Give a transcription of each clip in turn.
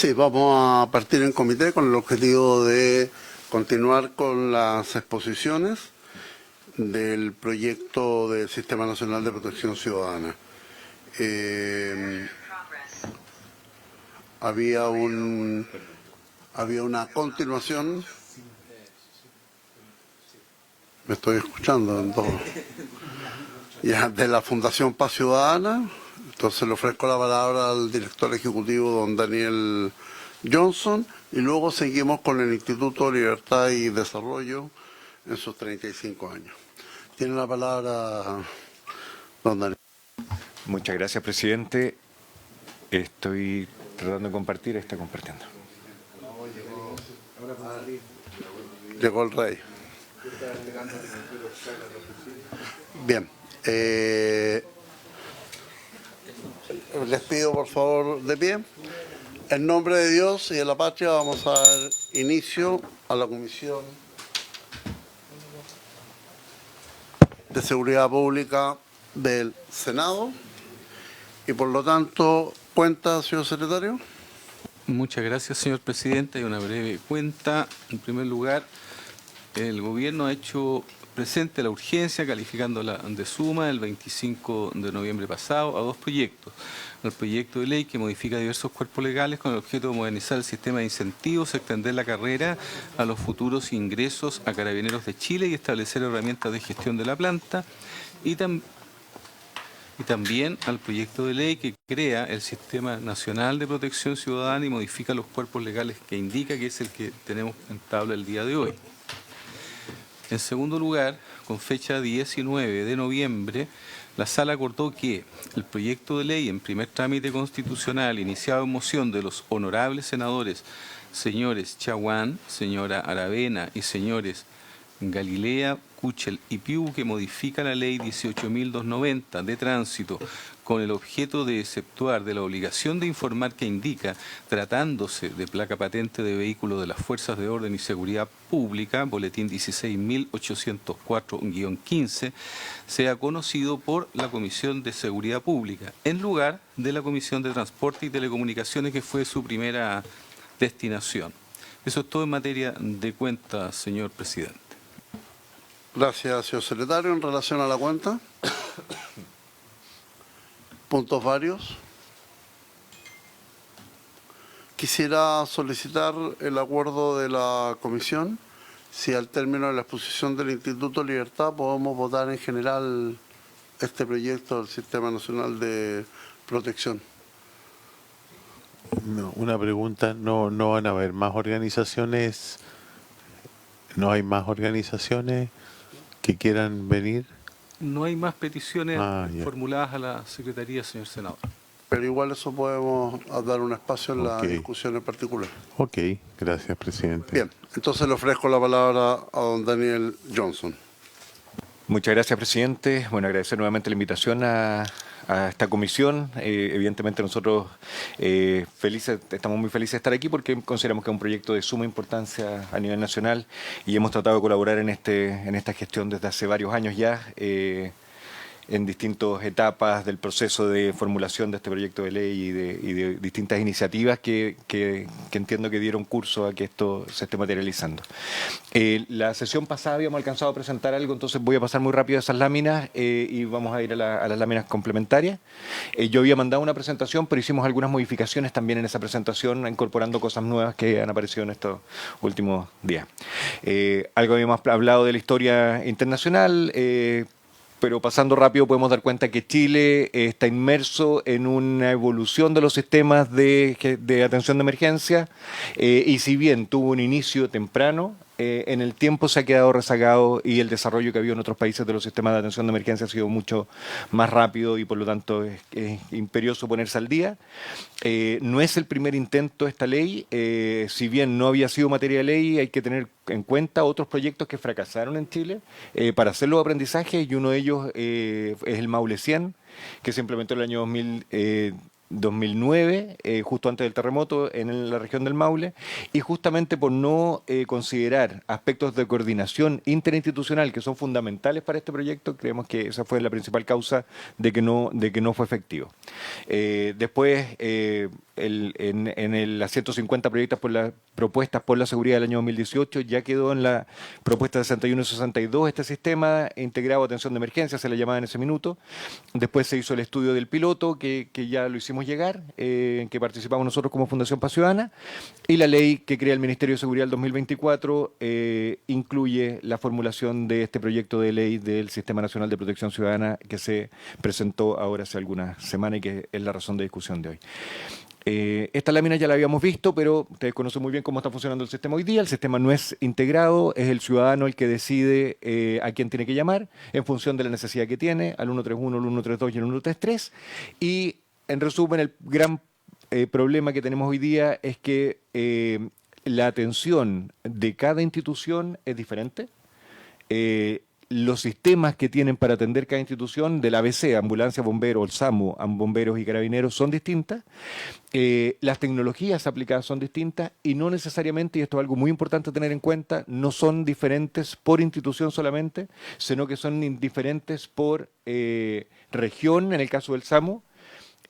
Sí, vamos a partir en comité con el objetivo de continuar con las exposiciones del proyecto del Sistema Nacional de Protección Ciudadana. Había una continuación. Me estoy escuchando en todo. Ya, de la Fundación Paz Ciudadana. Entonces le ofrezco la palabra al director ejecutivo, don Daniel Johnson, y luego seguimos con el Instituto Libertad y Desarrollo en sus 35 años. Tiene la palabra don Daniel. Muchas gracias, presidente. Estoy tratando de compartir, está compartiendo. Llegó el rey. Bien. Les pido por favor de pie. En nombre de Dios y de la patria vamos a dar inicio a la Comisión de Seguridad Pública del Senado y por lo tanto, cuenta, señor secretario. Muchas gracias, señor presidente. Hay una breve cuenta. En primer lugar, el gobierno ha hecho presente la urgencia, calificándola de suma el 25 de noviembre pasado a dos proyectos. El proyecto de ley que modifica diversos cuerpos legales con el objeto de modernizar el sistema de incentivos, extender la carrera a los futuros ingresos a Carabineros de Chile y establecer herramientas de gestión de la planta. Y también al proyecto de ley que crea el Sistema Nacional de Protección Ciudadana y modifica los cuerpos legales que indica, que es el que tenemos en tabla el día de hoy. En segundo lugar, con fecha 19 de noviembre, la Sala acordó que el proyecto de ley en primer trámite constitucional iniciado en moción de los honorables senadores señores Chaguán, señora Aravena y señores Galilea, Kuchel y Piu, que modifica la ley 18.290 de tránsito con el objeto de exceptuar de la obligación de informar que indica, tratándose de placa patente de vehículo de las Fuerzas de Orden y Seguridad Pública, boletín 16.804-15, sea conocido por la Comisión de Seguridad Pública, en lugar de la Comisión de Transporte y Telecomunicaciones, que fue su primera destinación. Eso es todo en materia de cuenta, señor presidente. Gracias, señor secretario. En relación a la cuenta, puntos varios. Quisiera solicitar el acuerdo de la comisión, si al término de la exposición del Instituto Libertad podemos votar en general este proyecto del Sistema Nacional de Protección. No, una pregunta, ¿no van a haber más organizaciones? ¿No hay más organizaciones que quieran venir? No hay más peticiones ya. formuladas a la Secretaría, señor senador. Pero igual eso podemos dar un espacio en la discusión en particular. Ok, gracias, presidente. Bien, entonces le ofrezco la palabra a don Daniel Johnson. Muchas gracias, presidente. Bueno, agradecer nuevamente la invitación a esta comisión. Evidentemente nosotros estamos muy felices de estar aquí porque consideramos que es un proyecto de suma importancia a nivel nacional y hemos tratado de colaborar en esta gestión desde hace varios años ya, en distintas etapas del proceso de formulación de este proyecto de ley y de distintas iniciativas que entiendo que dieron curso a que esto se esté materializando. La sesión pasada habíamos alcanzado a presentar algo, entonces voy a pasar muy rápido a esas láminas y vamos a ir a las láminas complementarias. Yo había mandado una presentación, pero hicimos algunas modificaciones también en esa presentación, incorporando cosas nuevas que han aparecido en estos últimos días. Algo habíamos hablado de la historia internacional, pero pasando rápido podemos dar cuenta que Chile está inmerso en una evolución de los sistemas de atención de emergencia y si bien tuvo un inicio temprano, en el tiempo se ha quedado rezagado y el desarrollo que ha habido en otros países de los sistemas de atención de emergencia ha sido mucho más rápido y por lo tanto es imperioso ponerse al día. No es el primer intento de esta ley, si bien no había sido materia de ley, hay que tener en cuenta otros proyectos que fracasaron en Chile para hacer los aprendizajes y uno de ellos es el Maule 100, que se implementó en el año 2009, justo antes del terremoto en la región del Maule, y justamente por no considerar aspectos de coordinación interinstitucional que son fundamentales para este proyecto, creemos que esa fue la principal causa de que no fue efectivo. Después, las 150 propuestas por la seguridad del año 2018, ya quedó en la propuesta 61 y 62 este sistema integrado de atención de emergencia, se le llamaba en ese minuto. Después se hizo el estudio del piloto, que ya lo hicimos llegar, en que participamos nosotros como Fundación Paz Ciudadana, y la ley que crea el Ministerio de Seguridad del 2024 incluye la formulación de este proyecto de ley del Sistema Nacional de Protección Ciudadana que se presentó ahora hace algunas semanas y que es la razón de discusión de hoy. Esta lámina ya la habíamos visto, pero ustedes conocen muy bien cómo está funcionando el sistema hoy día. El sistema no es integrado, es el ciudadano el que decide a quién tiene que llamar en función de la necesidad que tiene, al 131, al 132 y al 133. Y en resumen, el gran problema que tenemos hoy día es que la atención de cada institución es diferente. Los sistemas que tienen para atender cada institución, del ABC, ambulancia, bomberos, el SAMU, bomberos y carabineros, son distintas. Las tecnologías aplicadas son distintas y no necesariamente, y esto es algo muy importante a tener en cuenta, no son diferentes por institución solamente, sino que son diferentes por región, en el caso del SAMU,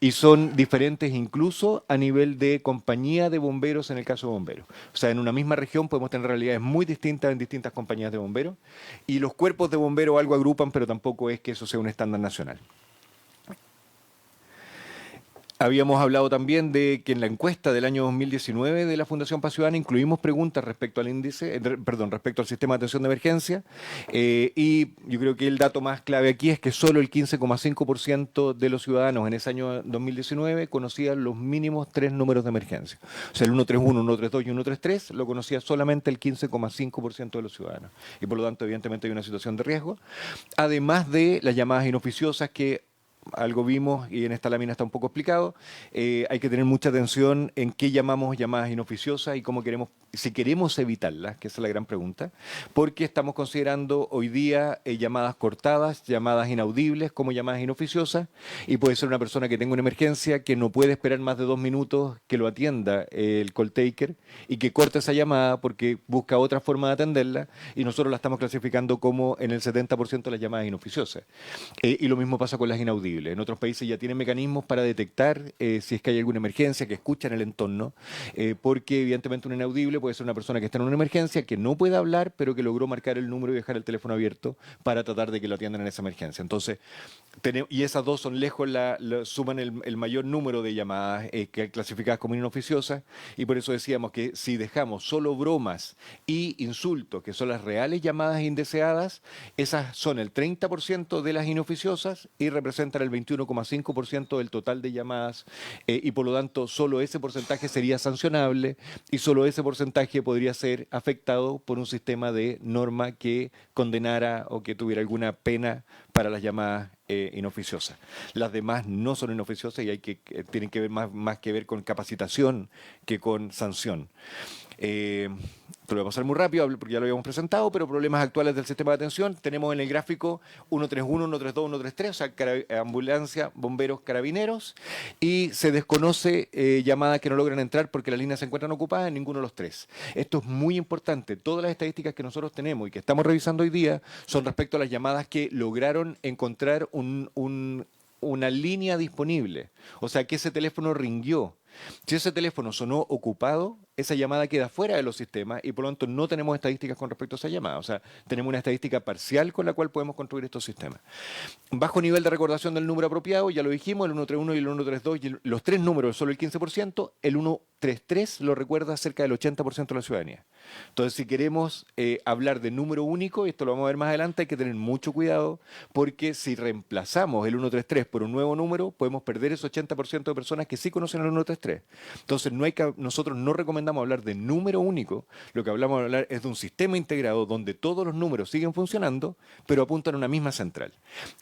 y son diferentes incluso a nivel de compañía de bomberos en el caso de bomberos. O sea, en una misma región podemos tener realidades muy distintas en distintas compañías de bomberos y los cuerpos de bomberos algo agrupan, pero tampoco es que eso sea un estándar nacional. Habíamos hablado también de que en la encuesta del año 2019 de la Fundación Paz Ciudadana incluimos preguntas respecto al respecto al sistema de atención de emergencia, y yo creo que el dato más clave aquí es que solo el 15,5% de los ciudadanos en ese año 2019 conocían los mínimos 3 números de emergencia. O sea, el 131, 132 y 133 lo conocía solamente el 15,5% de los ciudadanos. Y por lo tanto, evidentemente hay una situación de riesgo. Además de las llamadas inoficiosas que algo vimos y en esta lámina está un poco explicado, hay que tener mucha atención en qué llamamos llamadas inoficiosas y cómo queremos, si queremos evitarlas, que esa es la gran pregunta, porque estamos considerando hoy día llamadas cortadas, llamadas inaudibles como llamadas inoficiosas, y puede ser una persona que tenga una emergencia que no puede esperar más de 2 minutos que lo atienda el call taker y que corte esa llamada porque busca otra forma de atenderla, y nosotros la estamos clasificando como en el 70% de las llamadas inoficiosas. Y lo mismo pasa con las inaudibles. En otros países ya tienen mecanismos para detectar si es que hay alguna emergencia, que escuchan el entorno, porque evidentemente un inaudible puede ser una persona que está en una emergencia, que no puede hablar, pero que logró marcar el número y dejar el teléfono abierto para tratar de que lo atiendan en esa emergencia. Entonces, y esas dos son lejos, suman el mayor número de llamadas clasificadas como inoficiosas, y por eso decíamos que si dejamos solo bromas y insultos, que son las reales llamadas indeseadas, esas son el 30% de las inoficiosas y representan el 21,5% del total de llamadas, y por lo tanto solo ese porcentaje sería sancionable y solo ese porcentaje podría ser afectado por un sistema de norma que condenara o que tuviera alguna pena para las llamadas inoficiosas. Las demás no son inoficiosas y tienen que ver más que ver con capacitación que con sanción. Te lo voy a pasar muy rápido porque ya lo habíamos presentado, pero problemas actuales del sistema de atención. Tenemos en el gráfico 131, 132, 133, o sea, ambulancia, bomberos, carabineros, y se desconoce llamadas que no logran entrar porque las líneas se encuentran ocupadas en ninguno de los tres. Esto es muy importante. Todas las estadísticas que nosotros tenemos y que estamos revisando hoy día son respecto a las llamadas que lograron encontrar una línea disponible. O sea, que ese teléfono ringió. Si ese teléfono sonó ocupado, esa llamada queda fuera de los sistemas y por lo tanto no tenemos estadísticas con respecto a esa llamada. O sea, tenemos una estadística parcial con la cual podemos construir estos sistemas. Bajo nivel de recordación del número apropiado, ya lo dijimos, el 131 y el 132, y los tres números solo el 15%, el 133 lo recuerda cerca del 80% de la ciudadanía. Entonces, si queremos hablar de número único, y esto lo vamos a ver más adelante, hay que tener mucho cuidado porque si reemplazamos el 133 por un nuevo número, podemos perder ese 80% de personas que sí conocen el 133. Entonces, nosotros no recomendamos hablar de número único, lo que hablamos de hablar es de un sistema integrado donde todos los números siguen funcionando, pero apuntan a una misma central.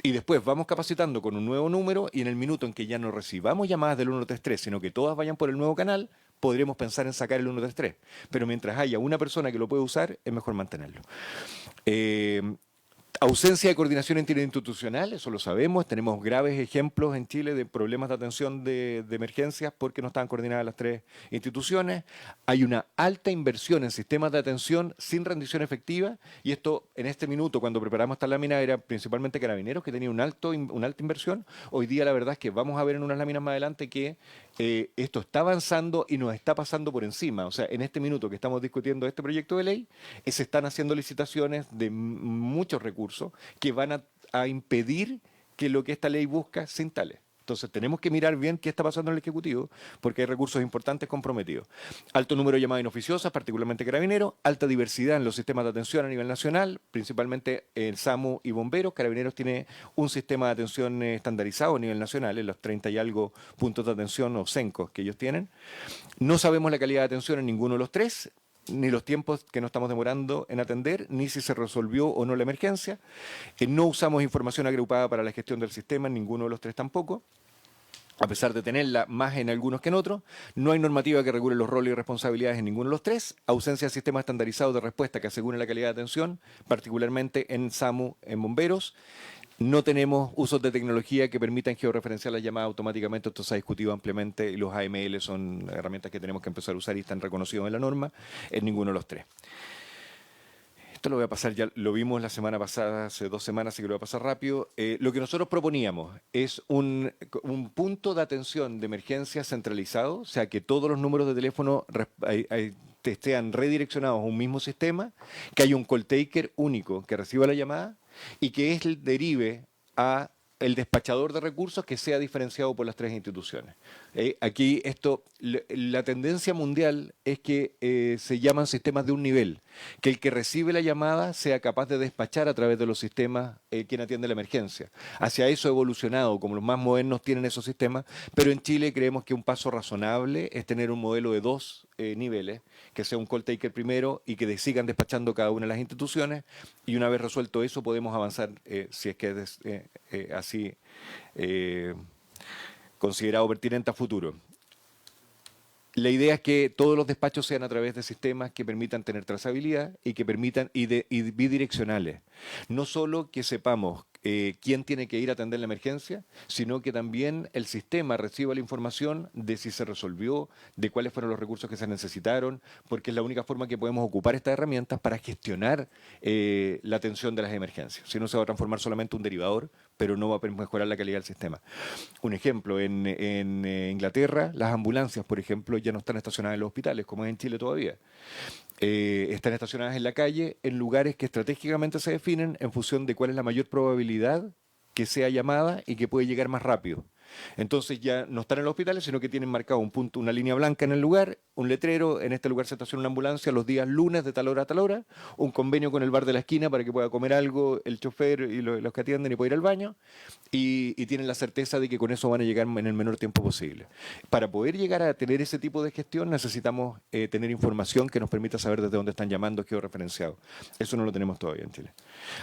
Y después vamos capacitando con un nuevo número y en el minuto en que ya no recibamos llamadas del 133, sino que todas vayan por el nuevo canal, podremos pensar en sacar el 133. Pero mientras haya una persona que lo puede usar, es mejor mantenerlo. Ausencia de coordinación interinstitucional, eso lo sabemos. Tenemos graves ejemplos en Chile de problemas de atención de emergencias porque no estaban coordinadas las tres instituciones. Hay una alta inversión en sistemas de atención sin rendición efectiva, y esto en este minuto, cuando preparamos esta lámina, era principalmente Carabineros, que tenía una alta inversión. Hoy día la verdad es que vamos a ver en unas láminas más adelante que esto está avanzando y nos está pasando por encima. O sea, en este minuto que estamos discutiendo este proyecto de ley, se están haciendo licitaciones de muchos recursos que van a impedir que lo que esta ley busca se instale. Entonces tenemos que mirar bien qué está pasando en el Ejecutivo, porque hay recursos importantes comprometidos. Alto número de llamadas inoficiosas, particularmente Carabineros, alta diversidad en los sistemas de atención a nivel nacional, principalmente en SAMU y Bomberos. Carabineros tiene un sistema de atención estandarizado a nivel nacional, en los 30 y algo puntos de atención o CENCOS que ellos tienen. No sabemos la calidad de atención en ninguno de los tres, ni los tiempos que nos estamos demorando en atender, ni si se resolvió o no la emergencia. No usamos información agrupada para la gestión del sistema, en ninguno de los tres tampoco, a pesar de tenerla más en algunos que en otros. No hay normativa que regule los roles y responsabilidades en ninguno de los tres. Ausencia de sistemas estandarizados de respuesta que aseguren la calidad de atención, particularmente en SAMU, en Bomberos. No tenemos usos de tecnología que permitan georreferenciar las llamadas automáticamente. Esto se ha discutido ampliamente y los AML son herramientas que tenemos que empezar a usar y están reconocidos en la norma. En ninguno de los tres. Esto lo voy a pasar, ya lo vimos la semana pasada, hace 2 semanas, así que lo voy a pasar rápido. Lo que nosotros proponíamos es un punto de atención de emergencia centralizado, o sea, que todos los números de teléfono estén redireccionados a un mismo sistema, que haya un call taker único que reciba la llamada y que él derive a el despachador de recursos que sea diferenciado por las tres instituciones. Aquí la tendencia mundial es que se llaman sistemas de un nivel, que el que recibe la llamada sea capaz de despachar a través de los sistemas quien atiende la emergencia. Hacia eso ha evolucionado, como los más modernos tienen esos sistemas, pero en Chile creemos que un paso razonable es tener un modelo de 2 niveles, que sea un call taker primero y que sigan despachando cada una de las instituciones, y una vez resuelto eso podemos avanzar, si es que es así considerado pertinente a futuro. La idea es que todos los despachos sean a través de sistemas que permitan tener trazabilidad y que permitan y bidireccionales. No solo que sepamos quién tiene que ir a atender la emergencia, sino que también el sistema reciba la información de si se resolvió, de cuáles fueron los recursos que se necesitaron, porque es la única forma que podemos ocupar estas herramientas para gestionar la atención de las emergencias. Si no, se va a transformar solamente en un derivador, pero no va a mejorar la calidad del sistema. Un ejemplo, en Inglaterra, las ambulancias, por ejemplo, ya no están estacionadas en los hospitales, como es en Chile todavía. Están estacionadas en la calle, en lugares que estratégicamente se definen en función de cuál es la mayor probabilidad que sea llamada y que puede llegar más rápido. Entonces ya no están en los hospitales, sino que tienen marcado un punto, una línea blanca en el lugar, un letrero: en este lugar se estaciona una ambulancia los días lunes de tal hora a tal hora, un convenio con el bar de la esquina para que pueda comer algo el chofer y los que atienden y pueda ir al baño, y tienen la certeza de que con eso van a llegar en el menor tiempo posible. Para poder llegar a tener ese tipo de gestión necesitamos tener información que nos permita saber desde dónde están llamando, georreferenciado. Eso no lo tenemos todavía en Chile.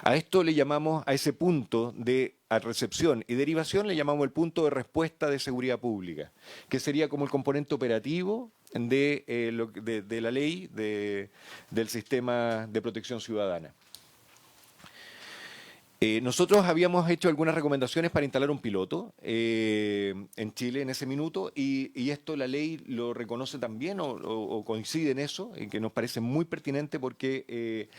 A esto le llamamos, a ese punto de recepción y derivación, le llamamos el punto de respuesta de seguridad pública, que sería como el componente operativo de la ley del sistema de protección ciudadana. Nosotros habíamos hecho algunas recomendaciones para instalar un piloto en Chile en ese minuto, y esto la ley lo reconoce también o coincide en eso, en que nos parece muy pertinente porque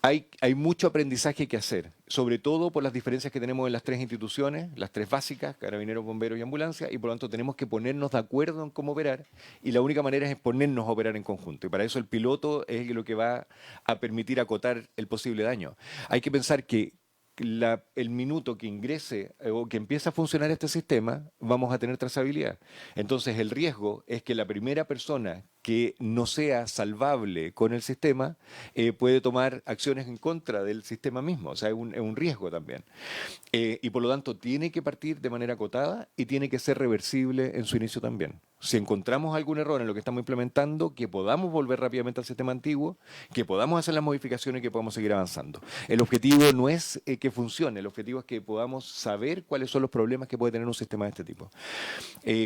hay mucho aprendizaje que hacer, sobre todo por las diferencias que tenemos en las tres instituciones, las tres básicas, Carabineros, Bomberos y Ambulancia, y por lo tanto tenemos que ponernos de acuerdo en cómo operar, y la única manera es ponernos a operar en conjunto. Y para eso el piloto es lo que va a permitir acotar el posible daño. Hay que pensar que el minuto que ingrese o que empiece a funcionar este sistema, vamos a tener trazabilidad. Entonces el riesgo es que la primera persona que no sea salvable con el sistema puede tomar acciones en contra del sistema mismo. O sea, es un riesgo también. Y por lo tanto tiene que partir de manera acotada y tiene que ser reversible en su inicio también. Si encontramos algún error en lo que estamos implementando, que podamos volver rápidamente al sistema antiguo, que podamos hacer las modificaciones y que podamos seguir avanzando. El objetivo no es que funcione, el objetivo es que podamos saber cuáles son los problemas que puede tener un sistema de este tipo.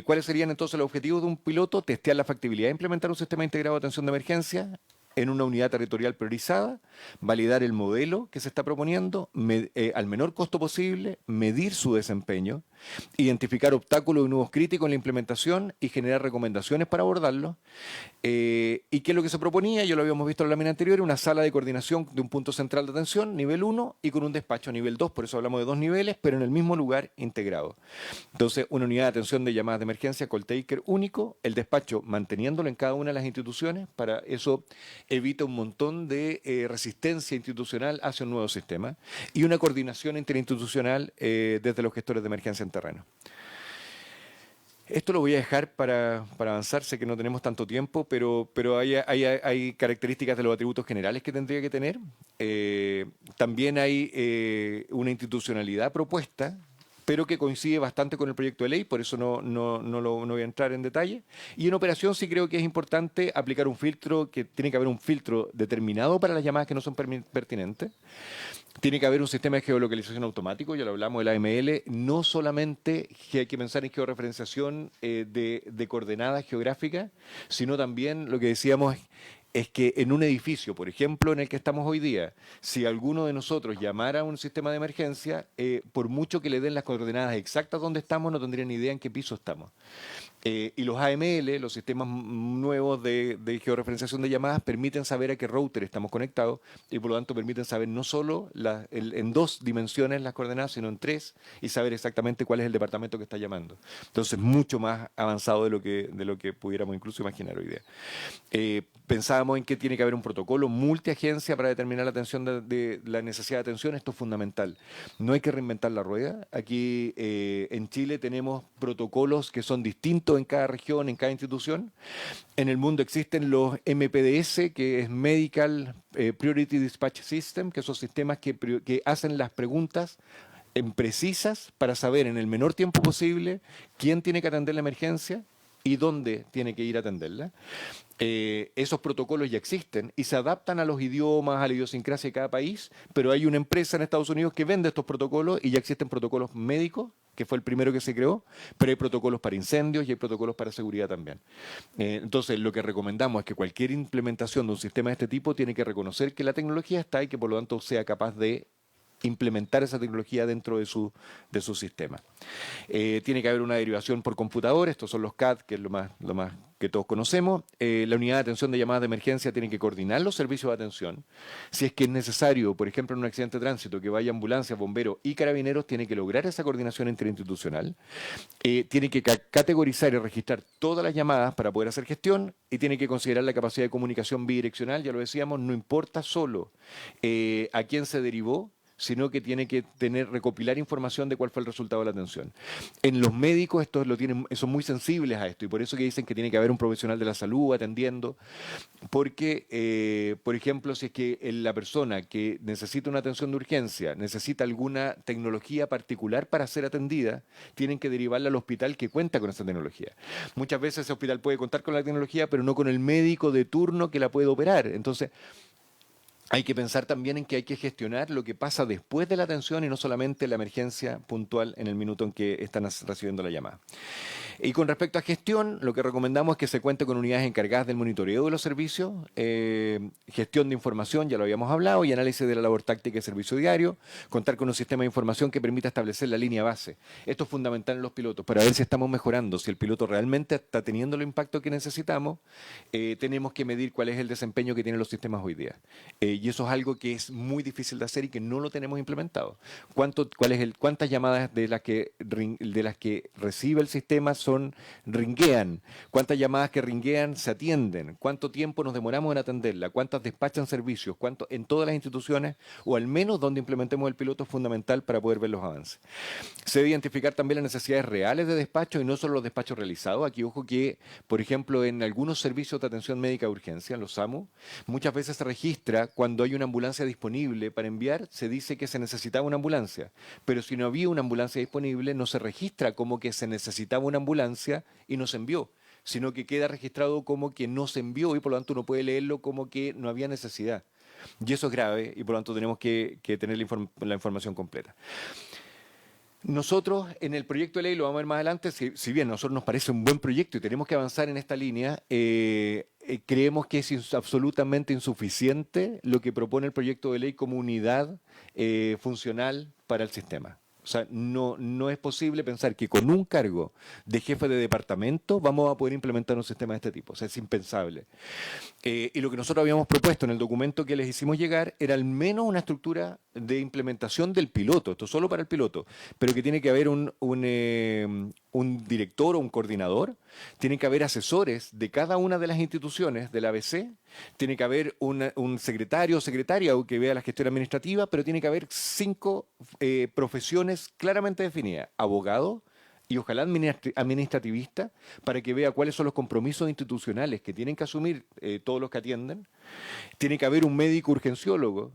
¿Cuáles serían entonces los objetivos de un piloto? Testear la factibilidad de implementar un sistema integrado de atención de emergencia, en una unidad territorial priorizada, validar el modelo que se está proponiendo al menor costo posible, medir su desempeño, identificar obstáculos y nudos críticos en la implementación y generar recomendaciones para abordarlos. ¿Y qué es lo que se proponía? Ya lo habíamos visto en la lámina anterior, una sala de coordinación de un punto central de atención, nivel 1, y con un despacho nivel 2, por eso hablamos de 2 niveles, pero en el mismo lugar integrado. Entonces, una unidad de atención de llamadas de emergencia call taker único, el despacho manteniéndolo en cada una de las instituciones, para eso evita un montón de resistencia institucional hacia un nuevo sistema, y una coordinación interinstitucional desde los gestores de emergencia en terreno. Esto lo voy a dejar para avanzar, sé que no tenemos tanto tiempo, pero hay características de los atributos generales que tendría que tener. También hay una institucionalidad propuesta, pero que coincide bastante con el proyecto de ley, por eso no voy a entrar en detalle. Y en operación sí creo que es importante aplicar un filtro, que tiene que haber un filtro determinado para las llamadas que no son pertinentes. Tiene que haber un sistema de geolocalización automático, ya lo hablamos del AML, no solamente que hay que pensar en georreferenciación de coordenadas geográficas, sino también lo que decíamos es que en un edificio, por ejemplo, en el que estamos hoy día, si alguno de nosotros llamara a un sistema de emergencia, por mucho que le den las coordenadas exactas donde estamos, no tendrían ni idea en qué piso estamos. Y los AML, los sistemas nuevos de georreferenciación de llamadas, permiten saber a qué router estamos conectados y por lo tanto permiten saber no solo en 2 dimensiones las coordenadas, sino en 3 y saber exactamente cuál es el departamento que está llamando. Entonces, mucho más avanzado de lo que pudiéramos incluso imaginar hoy día. Pensábamos en que tiene que haber un protocolo multiagencia para determinar la atención de la necesidad de atención. Esto es fundamental. No hay que reinventar la rueda. Aquí en Chile tenemos protocolos que son distintos en cada región, en cada institución. En el mundo existen los MPDS, que es Medical Priority Dispatch System, que son sistemas que hacen las preguntas precisas para saber en el menor tiempo posible quién tiene que atender la emergencia y dónde tiene que ir a atenderla. Esos protocolos ya existen y se adaptan a los idiomas, a la idiosincrasia de cada país, pero hay una empresa en Estados Unidos que vende estos protocolos y ya existen protocolos médicos, que fue el primero que se creó, pero hay protocolos para incendios y hay protocolos para seguridad también. Entonces, lo que recomendamos es que cualquier implementación de un sistema de este tipo tiene que reconocer que la tecnología está y que por lo tanto sea capaz de implementar esa tecnología dentro de su sistema. Tiene que haber una derivación por computador, estos son los CAD, que es lo más que todos conocemos. La unidad de atención de llamadas de emergencia tiene que coordinar los servicios de atención. Si es que es necesario, por ejemplo, en un accidente de tránsito, que vaya ambulancias, bomberos y carabineros, tiene que lograr esa coordinación interinstitucional. Tiene que categorizar y registrar todas las llamadas para poder hacer gestión y tiene que considerar la capacidad de comunicación bidireccional, ya lo decíamos, no importa solo a quién se derivó, sino que tiene que recopilar información de cuál fue el resultado de la atención. En los médicos son muy sensibles a esto y por eso que dicen que tiene que haber un profesional de la salud atendiendo, porque, por ejemplo, si es que la persona que necesita una atención de urgencia necesita alguna tecnología particular para ser atendida, tienen que derivarla al hospital que cuenta con esa tecnología. Muchas veces ese hospital puede contar con la tecnología, pero no con el médico de turno que la puede operar. Entonces, hay que pensar también en que hay que gestionar lo que pasa después de la atención y no solamente la emergencia puntual en el minuto en que están recibiendo la llamada. Y con respecto a gestión, lo que recomendamos es que se cuente con unidades encargadas del monitoreo de los servicios, gestión de información, ya lo habíamos hablado, y análisis de la labor táctica y servicio diario, contar con un sistema de información que permita establecer la línea base. Esto es fundamental en los pilotos, para ver si estamos mejorando, si el piloto realmente está teniendo el impacto que necesitamos, tenemos que medir cuál es el desempeño que tienen los sistemas hoy día. Y eso es algo que es muy difícil de hacer y que no lo tenemos implementado. ¿Cuántas llamadas de las que recibe el sistema ringuean? ¿Cuántas llamadas que ringuean se atienden? ¿Cuánto tiempo nos demoramos en atenderla? ¿Cuántas despachan servicios? ¿Cuánto en todas las instituciones? O al menos donde implementemos el piloto es fundamental para poder ver los avances. Se debe identificar también las necesidades reales de despacho y no solo los despachos realizados. Aquí ojo que, por ejemplo, en algunos servicios de atención médica de urgencia, en los SAMU, muchas veces se registra cuando hay una ambulancia disponible para enviar, se dice que se necesitaba una ambulancia. Pero si no había una ambulancia disponible, no se registra como que se necesitaba una ambulancia y no se envió, sino que queda registrado como que no se envió y por lo tanto uno puede leerlo como que no había necesidad. Y eso es grave y por lo tanto tenemos que tener la información completa. Nosotros en el proyecto de ley, lo vamos a ver más adelante, si bien a nosotros nos parece un buen proyecto y tenemos que avanzar en esta línea, creemos que es absolutamente insuficiente lo que propone el proyecto de ley como unidad funcional para el sistema. O sea, no es posible pensar que con un cargo de jefe de departamento vamos a poder implementar un sistema de este tipo. O sea, es impensable. Y lo que nosotros habíamos propuesto en el documento que les hicimos llegar era al menos una estructura de implementación del piloto, esto solo para el piloto, pero que tiene que haber un director o un coordinador, tiene que haber asesores de cada una de las instituciones del ABC, tiene que haber un secretario o secretaria que vea la gestión administrativa, pero tiene que haber 5 profesiones claramente definidas: abogado, y ojalá administrativista, para que vea cuáles son los compromisos institucionales que tienen que asumir todos los que atienden. Tiene que haber un médico urgenciólogo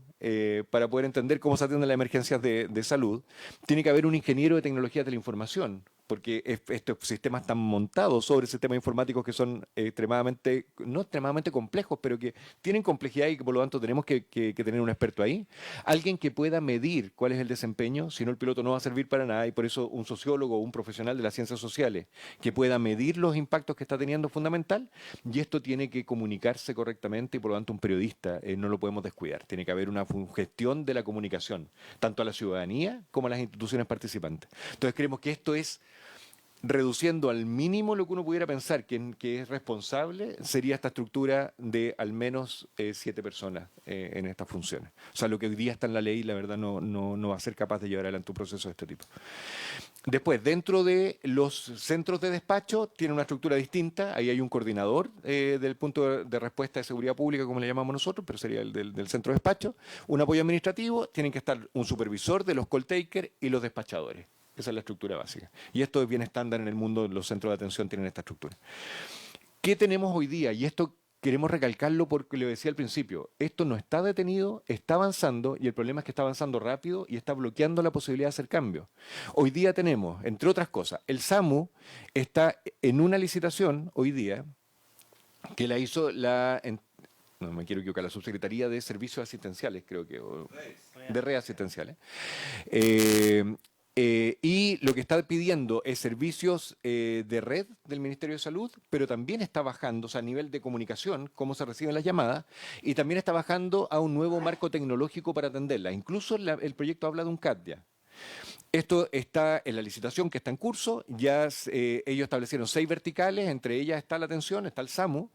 para poder entender cómo se atienden las emergencias de salud. Tiene que haber un ingeniero de tecnologías de la información, porque estos sistemas están montados sobre sistemas informáticos que son no extremadamente complejos, pero que tienen complejidad y que por lo tanto tenemos que tener un experto ahí. Alguien que pueda medir cuál es el desempeño, si no el piloto no va a servir para nada, y por eso un sociólogo o un profesional de las ciencias sociales que pueda medir los impactos que está teniendo es fundamental, y esto tiene que comunicarse correctamente y por lo tanto un periodista no lo podemos descuidar. Tiene que haber una gestión de la comunicación, tanto a la ciudadanía como a las instituciones participantes. Entonces creemos que esto es reduciendo al mínimo lo que uno pudiera pensar que es responsable, sería esta estructura de al menos 7 personas en estas funciones. O sea, lo que hoy día está en la ley, la verdad, no va a ser capaz de llevar adelante un proceso de este tipo. Después, dentro de los centros de despacho, tiene una estructura distinta. Ahí hay un coordinador del punto de respuesta de seguridad pública, como le llamamos nosotros, pero sería el del centro de despacho. Un apoyo administrativo, tienen que estar un supervisor de los call takers y los despachadores. Esa es la estructura básica. Y esto es bien estándar en el mundo, los centros de atención tienen esta estructura. ¿Qué tenemos hoy día? Y esto queremos recalcarlo porque le decía al principio, esto no está detenido, está avanzando, y el problema es que está avanzando rápido y está bloqueando la posibilidad de hacer cambios. Hoy día tenemos, entre otras cosas, el SAMU está en una licitación hoy día que la hizo no me quiero equivocar, la Subsecretaría de Servicios Asistenciales, creo que, de Redes Asistenciales. Y lo que está pidiendo es servicios de red del Ministerio de Salud, pero también está bajando, o sea, a nivel de comunicación, cómo se reciben las llamadas, y también está bajando a un nuevo marco tecnológico para atenderlas. Incluso el proyecto habla de un CAD ya. Esto está en la licitación que está en curso, ya ellos establecieron 6 verticales, entre ellas está la atención, está el SAMU,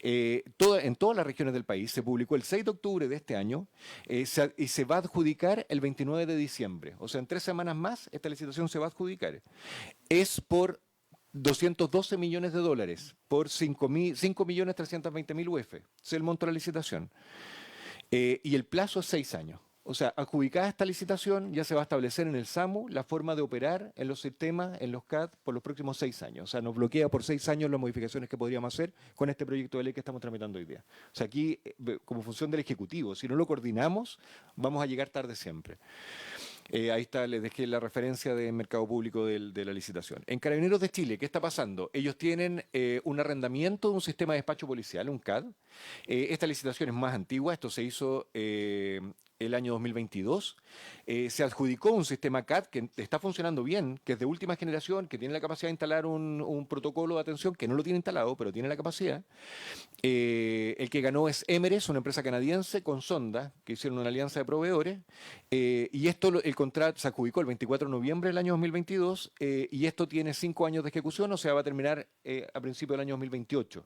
en todas las regiones del país. Se publicó el 6 de octubre de este año y se va a adjudicar el 29 de diciembre. O sea, en 3 semanas más esta licitación se va a adjudicar. Es por $212 millones, por 5.320.000 UF. Ese es el monto de la licitación. Y el plazo es 6 años. O sea, adjudicada esta licitación, ya se va a establecer en el SAMU la forma de operar en los sistemas, en los CAD, por los próximos 6 años. O sea, nos bloquea por 6 años las modificaciones que podríamos hacer con este proyecto de ley que estamos tramitando hoy día. O sea, aquí, como función del Ejecutivo, si no lo coordinamos, vamos a llegar tarde siempre. Ahí está, les dejé la referencia de mercado público de la licitación. En Carabineros de Chile, ¿qué está pasando? Ellos tienen un arrendamiento de un sistema de despacho policial, un CAD. Esta licitación es más antigua, esto se hizo el año 2022. Se adjudicó un sistema CAD que está funcionando bien, que es de última generación, que tiene la capacidad de instalar un protocolo de atención, que no lo tiene instalado, pero tiene la capacidad. El que ganó es Emeres, una empresa canadiense, con Sonda, que hicieron una alianza de proveedores, y el contrato se adjudicó el 24 de noviembre del año 2022, y esto tiene 5 años de ejecución, o sea, va a terminar a principios del año 2028.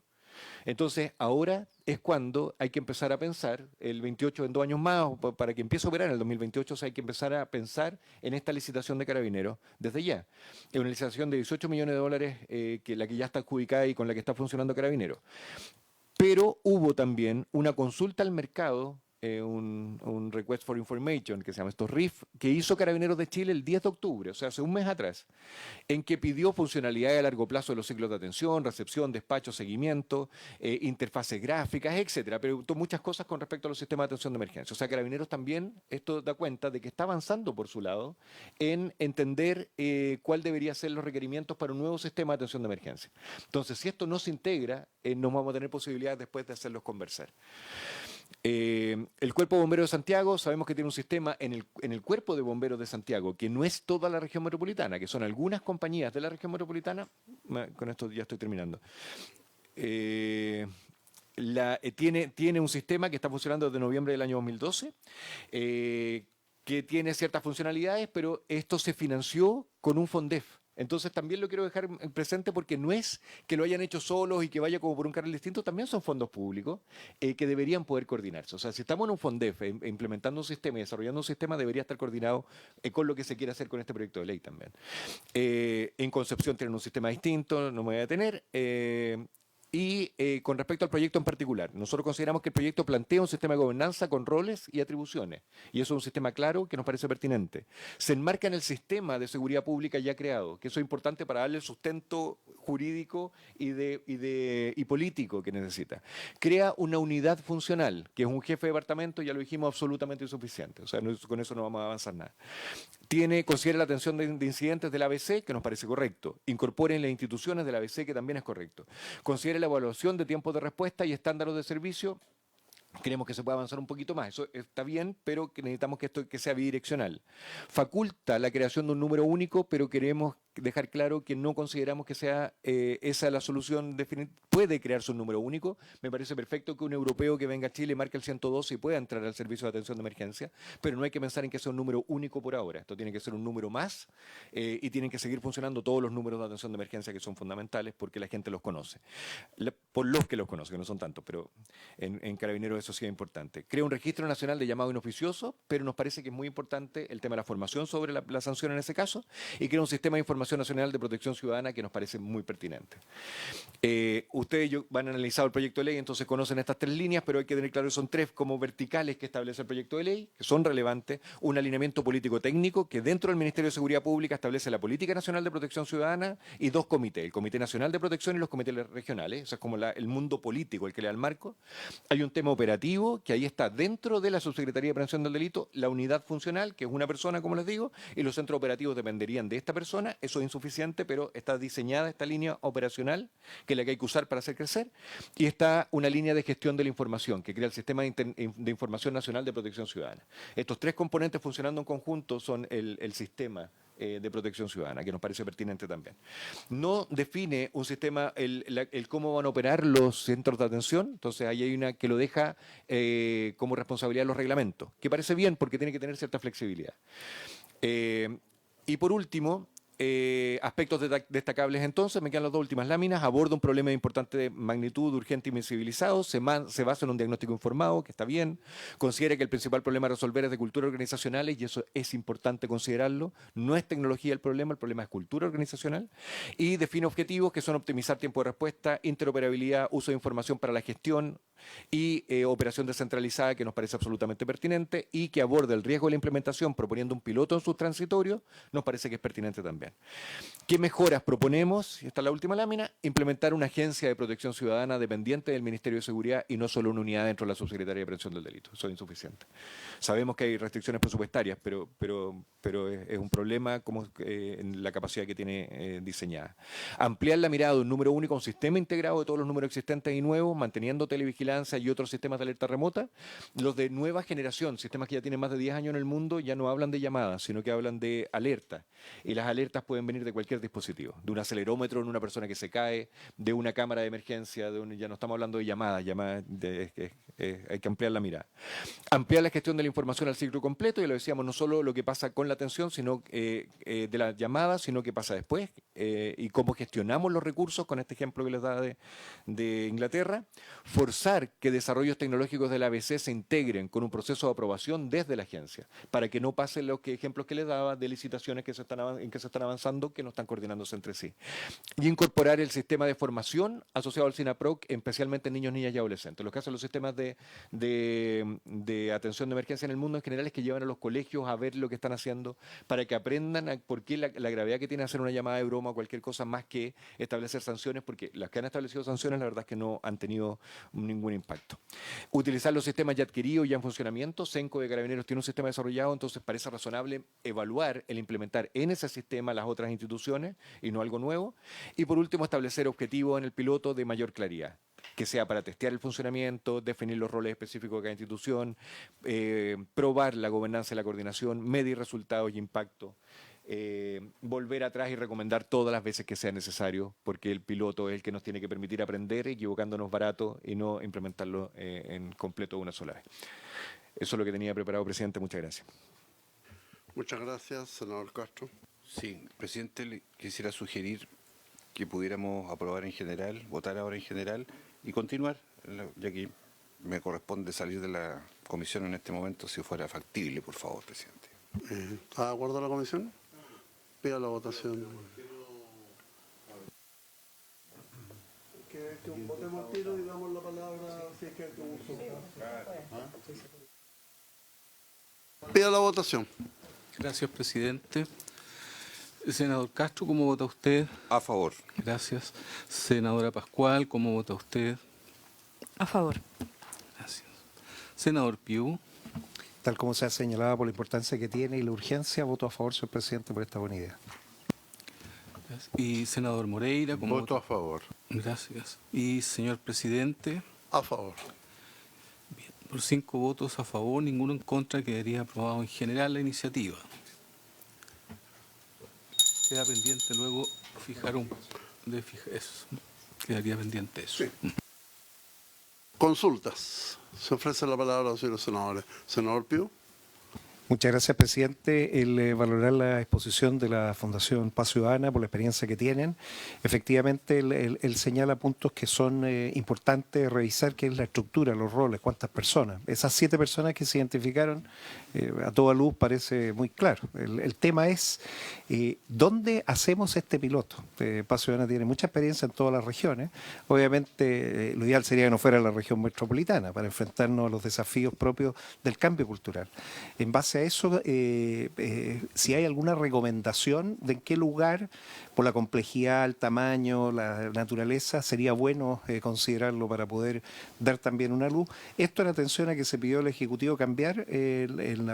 Entonces, ahora es cuando hay que empezar a pensar, el 28 en 2 años más, para que empiece a operar en el 2028, o sea, hay que empezar a pensar en esta licitación de Carabineros desde ya. Es una licitación de $18 millones, que la que ya está adjudicada y con la que está funcionando Carabineros. Pero hubo también una consulta al mercado, un Request for Information, que se llama esto RIF, que hizo Carabineros de Chile el 10 de octubre, o sea, hace un mes atrás, en que pidió funcionalidades a largo plazo de los ciclos de atención, recepción, despacho, seguimiento, interfaces gráficas, etcétera, pero muchas cosas con respecto a los sistemas de atención de emergencia. O sea, Carabineros también, esto da cuenta de que está avanzando por su lado en entender cuál debería ser los requerimientos para un nuevo sistema de atención de emergencia. Entonces, si esto no se integra, no vamos a tener posibilidades después de hacerlos conversar. El Cuerpo de Bomberos de Santiago, sabemos que tiene un sistema en el Cuerpo de Bomberos de Santiago, que no es toda la región metropolitana, que son algunas compañías de la región metropolitana. Con esto ya estoy terminando. tiene un sistema que está funcionando desde noviembre del año 2012, que tiene ciertas funcionalidades, pero esto se financió con un FONDEF. Entonces también lo quiero dejar presente porque no es que lo hayan hecho solos y que vaya como por un carril distinto, también son fondos públicos que deberían poder coordinarse. O sea, si estamos en un FONDEF implementando un sistema y desarrollando un sistema, debería estar coordinado con lo que se quiere hacer con este proyecto de ley también. En Concepción tienen un sistema distinto, no me voy a detener. Con respecto al proyecto en particular, nosotros consideramos que el proyecto plantea un sistema de gobernanza con roles y atribuciones, y eso es un sistema claro que nos parece pertinente. Se enmarca en el sistema de seguridad pública ya creado, que eso es importante para darle el sustento jurídico y político que necesita. Crea una unidad funcional, que es un jefe de departamento, ya lo dijimos, absolutamente insuficiente, o sea, con eso no vamos a avanzar nada. Considera la atención de incidentes del ABC, que nos parece correcto. Incorporen las instituciones del ABC, que también es correcto. Considera la evaluación de tiempos de respuesta y estándares de servicio. Creemos que se puede avanzar un poquito más. Eso está bien, pero que necesitamos que esto que sea bidireccional. Faculta la creación de un número único, pero queremos dejar claro que no consideramos que sea esa la solución definitiva. Puede crearse un número único. Me parece perfecto que un europeo que venga a Chile marque el 112 y pueda entrar al servicio de atención de emergencia, pero no hay que pensar en que sea un número único por ahora. Esto tiene que ser un número más y tienen que seguir funcionando todos los números de atención de emergencia que son fundamentales porque la gente los conoce. Por los que los conoce, que no son tantos, pero en Carabineros eso sí es importante. Crea un registro nacional de llamado inoficioso, pero nos parece que es muy importante el tema de la formación sobre la sanción en ese caso, y crea un sistema de información nacional de protección ciudadana que nos parece muy pertinente. Ustedes van a analizar el proyecto de ley, entonces conocen estas tres líneas, pero hay que tener claro que son tres como verticales que establece el proyecto de ley, que son relevantes. Un alineamiento político-técnico que dentro del Ministerio de Seguridad Pública establece la Política Nacional de Protección Ciudadana y dos comités, el Comité Nacional de Protección y los comités regionales. Eso es como el mundo político el que le da el marco. Hay un tema operativo que ahí está dentro de la Subsecretaría de Prevención del Delito, la unidad funcional, que es una persona, como les digo, y los centros operativos dependerían de esta persona. Eso es insuficiente, pero está diseñada esta línea operacional, que es la que hay que usar para hacer crecer, y está una línea de gestión de la información, que crea el Sistema de Información Nacional de Protección Ciudadana. Estos tres componentes funcionando en conjunto son el sistema de protección ciudadana, que nos parece pertinente también. No define un sistema, el cómo van a operar los centros de atención, entonces ahí hay una que lo deja como responsabilidad de los reglamentos, que parece bien porque tiene que tener cierta flexibilidad. Y por último, aspectos destacables entonces, me quedan las dos últimas láminas. Aborda un problema de importante magnitud, urgente y invisibilizado, se basa en un diagnóstico informado, que está bien. Considera que el principal problema a resolver es de cultura organizacionales, y eso es importante considerarlo. No es tecnología el problema es cultura organizacional. Y define objetivos que son optimizar tiempo de respuesta, interoperabilidad, uso de información para la gestión y operación descentralizada, que nos parece absolutamente pertinente, y que aborde el riesgo de la implementación proponiendo un piloto en sus transitorios, nos parece que es pertinente también. ¿Qué mejoras proponemos? Y esta es la última lámina. Implementar una agencia de protección ciudadana dependiente del Ministerio de Seguridad y no solo una unidad dentro de la Subsecretaría de Prevención del Delito. Eso es insuficiente. Sabemos que hay restricciones presupuestarias, pero es un problema como en la capacidad que tiene diseñada. Ampliar la mirada de un número único a un sistema integrado de todos los números existentes y nuevos, manteniendo televigilancia y otros sistemas de alerta remota. Los de nueva generación, sistemas que ya tienen más de 10 años en el mundo, ya no hablan de llamadas, sino que hablan de alerta. Y las alertas pueden venir de cualquier dispositivo, de un acelerómetro en una persona que se cae, de una cámara de emergencia, ya no estamos hablando de llamadas, hay que ampliar la mirada. Ampliar la gestión de la información al ciclo completo, ya lo decíamos, no solo lo que pasa con la atención de la llamada, sino que pasa después, y cómo gestionamos los recursos, con este ejemplo que les daba de Inglaterra. Forzar que desarrollos tecnológicos del ABC se integren con un proceso de aprobación desde la agencia, para que no pasen los ejemplos que les daba de licitaciones en que se están avanzando, que no están coordinándose entre sí. Y incorporar el sistema de formación asociado al SINAPROC, especialmente en niños, niñas y adolescentes. Lo que hacen los sistemas de atención de emergencia en el mundo en general es que llevan a los colegios a ver lo que están haciendo para que aprendan por qué la gravedad que tiene hacer una llamada de broma o cualquier cosa, más que establecer sanciones, porque las que han establecido sanciones la verdad es que no han tenido ningún impacto. Utilizar los sistemas ya adquiridos, ya en funcionamiento. CENCO de Carabineros tiene un sistema desarrollado, entonces parece razonable evaluar el implementar en ese sistema las otras instituciones y no algo nuevo. Y por último, establecer objetivos en el piloto de mayor claridad, que sea para testear el funcionamiento, definir los roles específicos de cada institución, probar la gobernanza y la coordinación, medir resultados y impacto. volver atrás y recomendar todas las veces que sea necesario, porque el piloto es el que nos tiene que permitir aprender, equivocándonos barato y no implementarlo en completo de una sola vez. Eso es lo que tenía preparado, presidente. Muchas gracias. Muchas gracias, senador Castro. Sí, presidente, le quisiera sugerir que pudiéramos aprobar en general, votar ahora en general y continuar, ya que me corresponde salir de la comisión en este momento, si fuera factible, por favor, presidente. ¿Está de acuerdo la comisión? Pida la votación. Que votemos al tiro y damos la palabra si es que hay que consultar. Pida la votación. Gracias, presidente. Senador Castro, ¿cómo vota usted? A favor. Gracias. Senadora Pascual, ¿cómo vota usted? A favor. Gracias. Senador Piu. Tal como se ha señalado por la importancia que tiene y la urgencia, voto a favor, señor presidente, por esta buena idea. Gracias. Y senador Moreira, ¿cómo Voto a favor. Gracias. Y señor presidente, A favor. bien, por 5 votos a favor, ninguno en contra, quedaría aprobado en general la iniciativa. Queda pendiente luego fijar eso. Quedaría pendiente eso. Sí. Consultas. Se ofrece la palabra a los señores senadores. Senador Pío. Muchas gracias, presidente. El valorar la exposición de la Fundación Paz Ciudadana por la experiencia que tienen. Efectivamente, él señala puntos que son importantes revisar, que es la estructura, los roles, cuántas personas. Esas 7 personas que se identificaron, a toda luz parece muy claro. El tema es dónde hacemos este piloto. Paz Ciudadana tiene mucha experiencia en todas las regiones. Obviamente, lo ideal sería que no fuera la región metropolitana para enfrentarnos a los desafíos propios del cambio cultural. En base a eso, si hay alguna recomendación de en qué lugar, por la complejidad, el tamaño, la naturaleza, sería bueno considerarlo para poder dar también una luz. Esto en atención a que se pidió al Ejecutivo cambiar en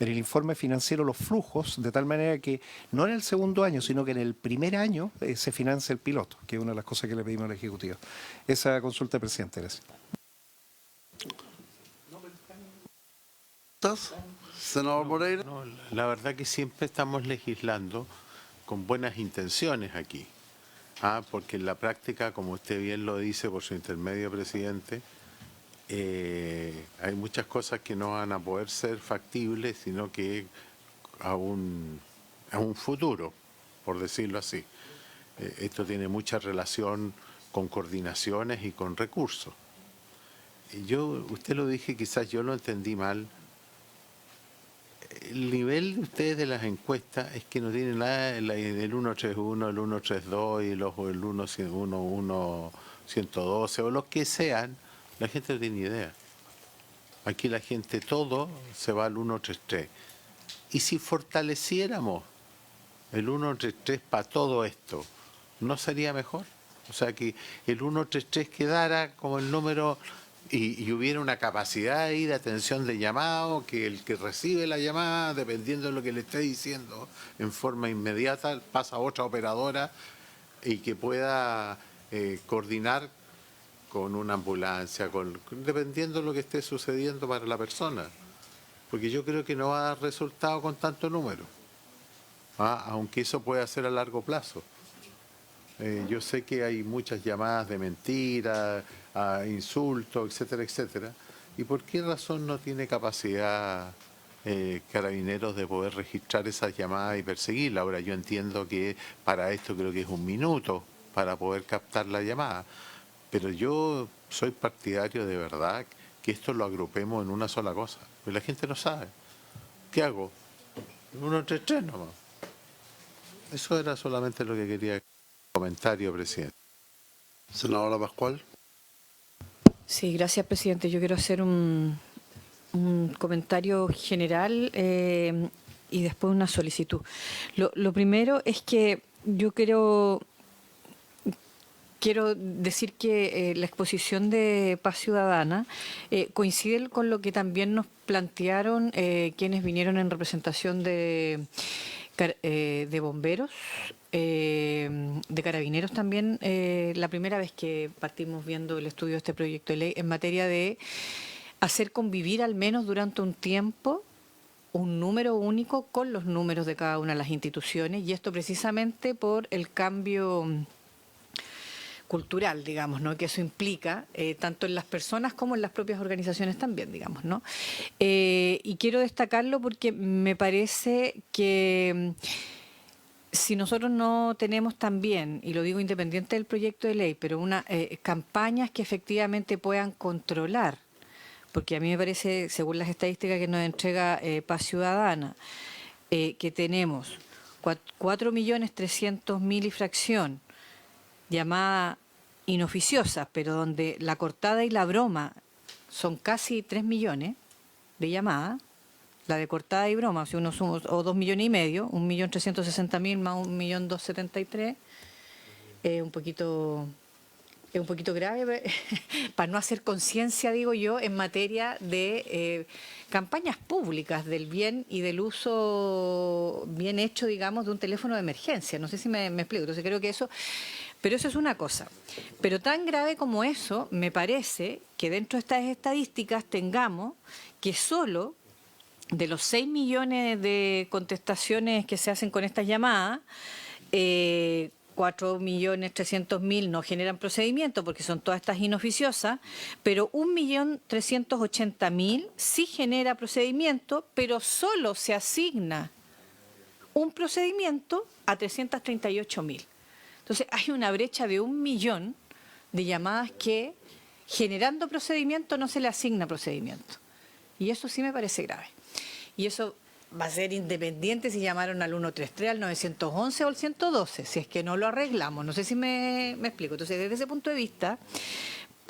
el informe financiero los flujos, de tal manera que no en el segundo año, sino que en el primer año se financia el piloto, que es una de las cosas que le pedimos al Ejecutivo. Esa consulta, presidente. Gracias. Senador Moreira. No, la verdad que siempre estamos legislando con buenas intenciones aquí. Porque en la práctica, como usted bien lo dice por su intermedio, presidente, hay muchas cosas que no van a poder ser factibles, sino que a un futuro, por decirlo así. Esto tiene mucha relación con coordinaciones y con recursos. Usted lo dije, quizás yo lo entendí mal. El nivel de ustedes de las encuestas es que no tienen nada del 131, el 132 y el 112 o los que sean. La gente no tiene idea. Aquí la gente todo se va al 133. Y si fortaleciéramos el 133 para todo esto, ¿no sería mejor? O sea, que el 133 quedara como el número y hubiera una capacidad ahí de atención de llamado, que el que recibe la llamada, dependiendo de lo que le esté diciendo, en forma inmediata pasa a otra operadora y que pueda coordinar con una ambulancia, dependiendo de lo que esté sucediendo para la persona. Porque yo creo que no va a dar resultado con tanto número, aunque eso pueda ser a largo plazo. Yo sé que hay muchas llamadas de mentiras, insultos, etcétera, etcétera. ¿Y por qué razón no tiene capacidad Carabineros de poder registrar esas llamadas y perseguirlas? Ahora, yo entiendo que para esto creo que es 1 minuto para poder captar la llamada. Pero yo soy partidario de verdad que esto lo agrupemos en una sola cosa. Pues la gente no sabe. ¿Qué hago? 133 nomás. Eso era solamente lo que quería comentario, presidente. Senadora Pascual. Sí, gracias, presidente. Yo quiero hacer un comentario general y después una solicitud. Lo primero es que yo quiero decir que la exposición de Paz Ciudadana coincide con lo que también nos plantearon quienes vinieron en representación de bomberos, de carabineros también, la primera vez que partimos viendo el estudio de este proyecto de ley en materia de hacer convivir al menos durante un tiempo un número único con los números de cada una de las instituciones, y esto precisamente por el cambio cultural, digamos, ¿no? Que eso implica, tanto en las personas como en las propias organizaciones también, digamos, ¿no? Y quiero destacarlo porque me parece que si nosotros no tenemos también, y lo digo independiente del proyecto de ley, pero campañas que efectivamente puedan controlar, porque a mí me parece, según las estadísticas que nos entrega Paz Ciudadana, que tenemos 4.300.000 y fracción llamadas inoficiosas, pero donde la cortada y la broma son casi 3 millones de llamadas, la de cortada y broma, si uno suma, o 2,5 millones, 1.360.000 más 1.273.000, es un poquito grave, para no hacer conciencia, digo yo, en materia de campañas públicas del bien y del uso bien hecho, digamos, de un teléfono de emergencia. No sé si me explico. Entonces creo que eso, pero eso es una cosa. Pero tan grave como eso, me parece que dentro de estas estadísticas tengamos que solo de los 6 millones de contestaciones que se hacen con estas llamadas, 4.300.000 no generan procedimiento porque son todas estas inoficiosas, pero 1.380.000 sí genera procedimiento, pero solo se asigna un procedimiento a 338.000. Entonces hay una brecha de 1 millón de llamadas que generando procedimiento no se le asigna procedimiento. Y eso sí me parece grave. Y eso va a ser independiente si llamaron al 133, al 911 o al 112, si es que no lo arreglamos. No sé si me explico. Entonces, desde ese punto de vista,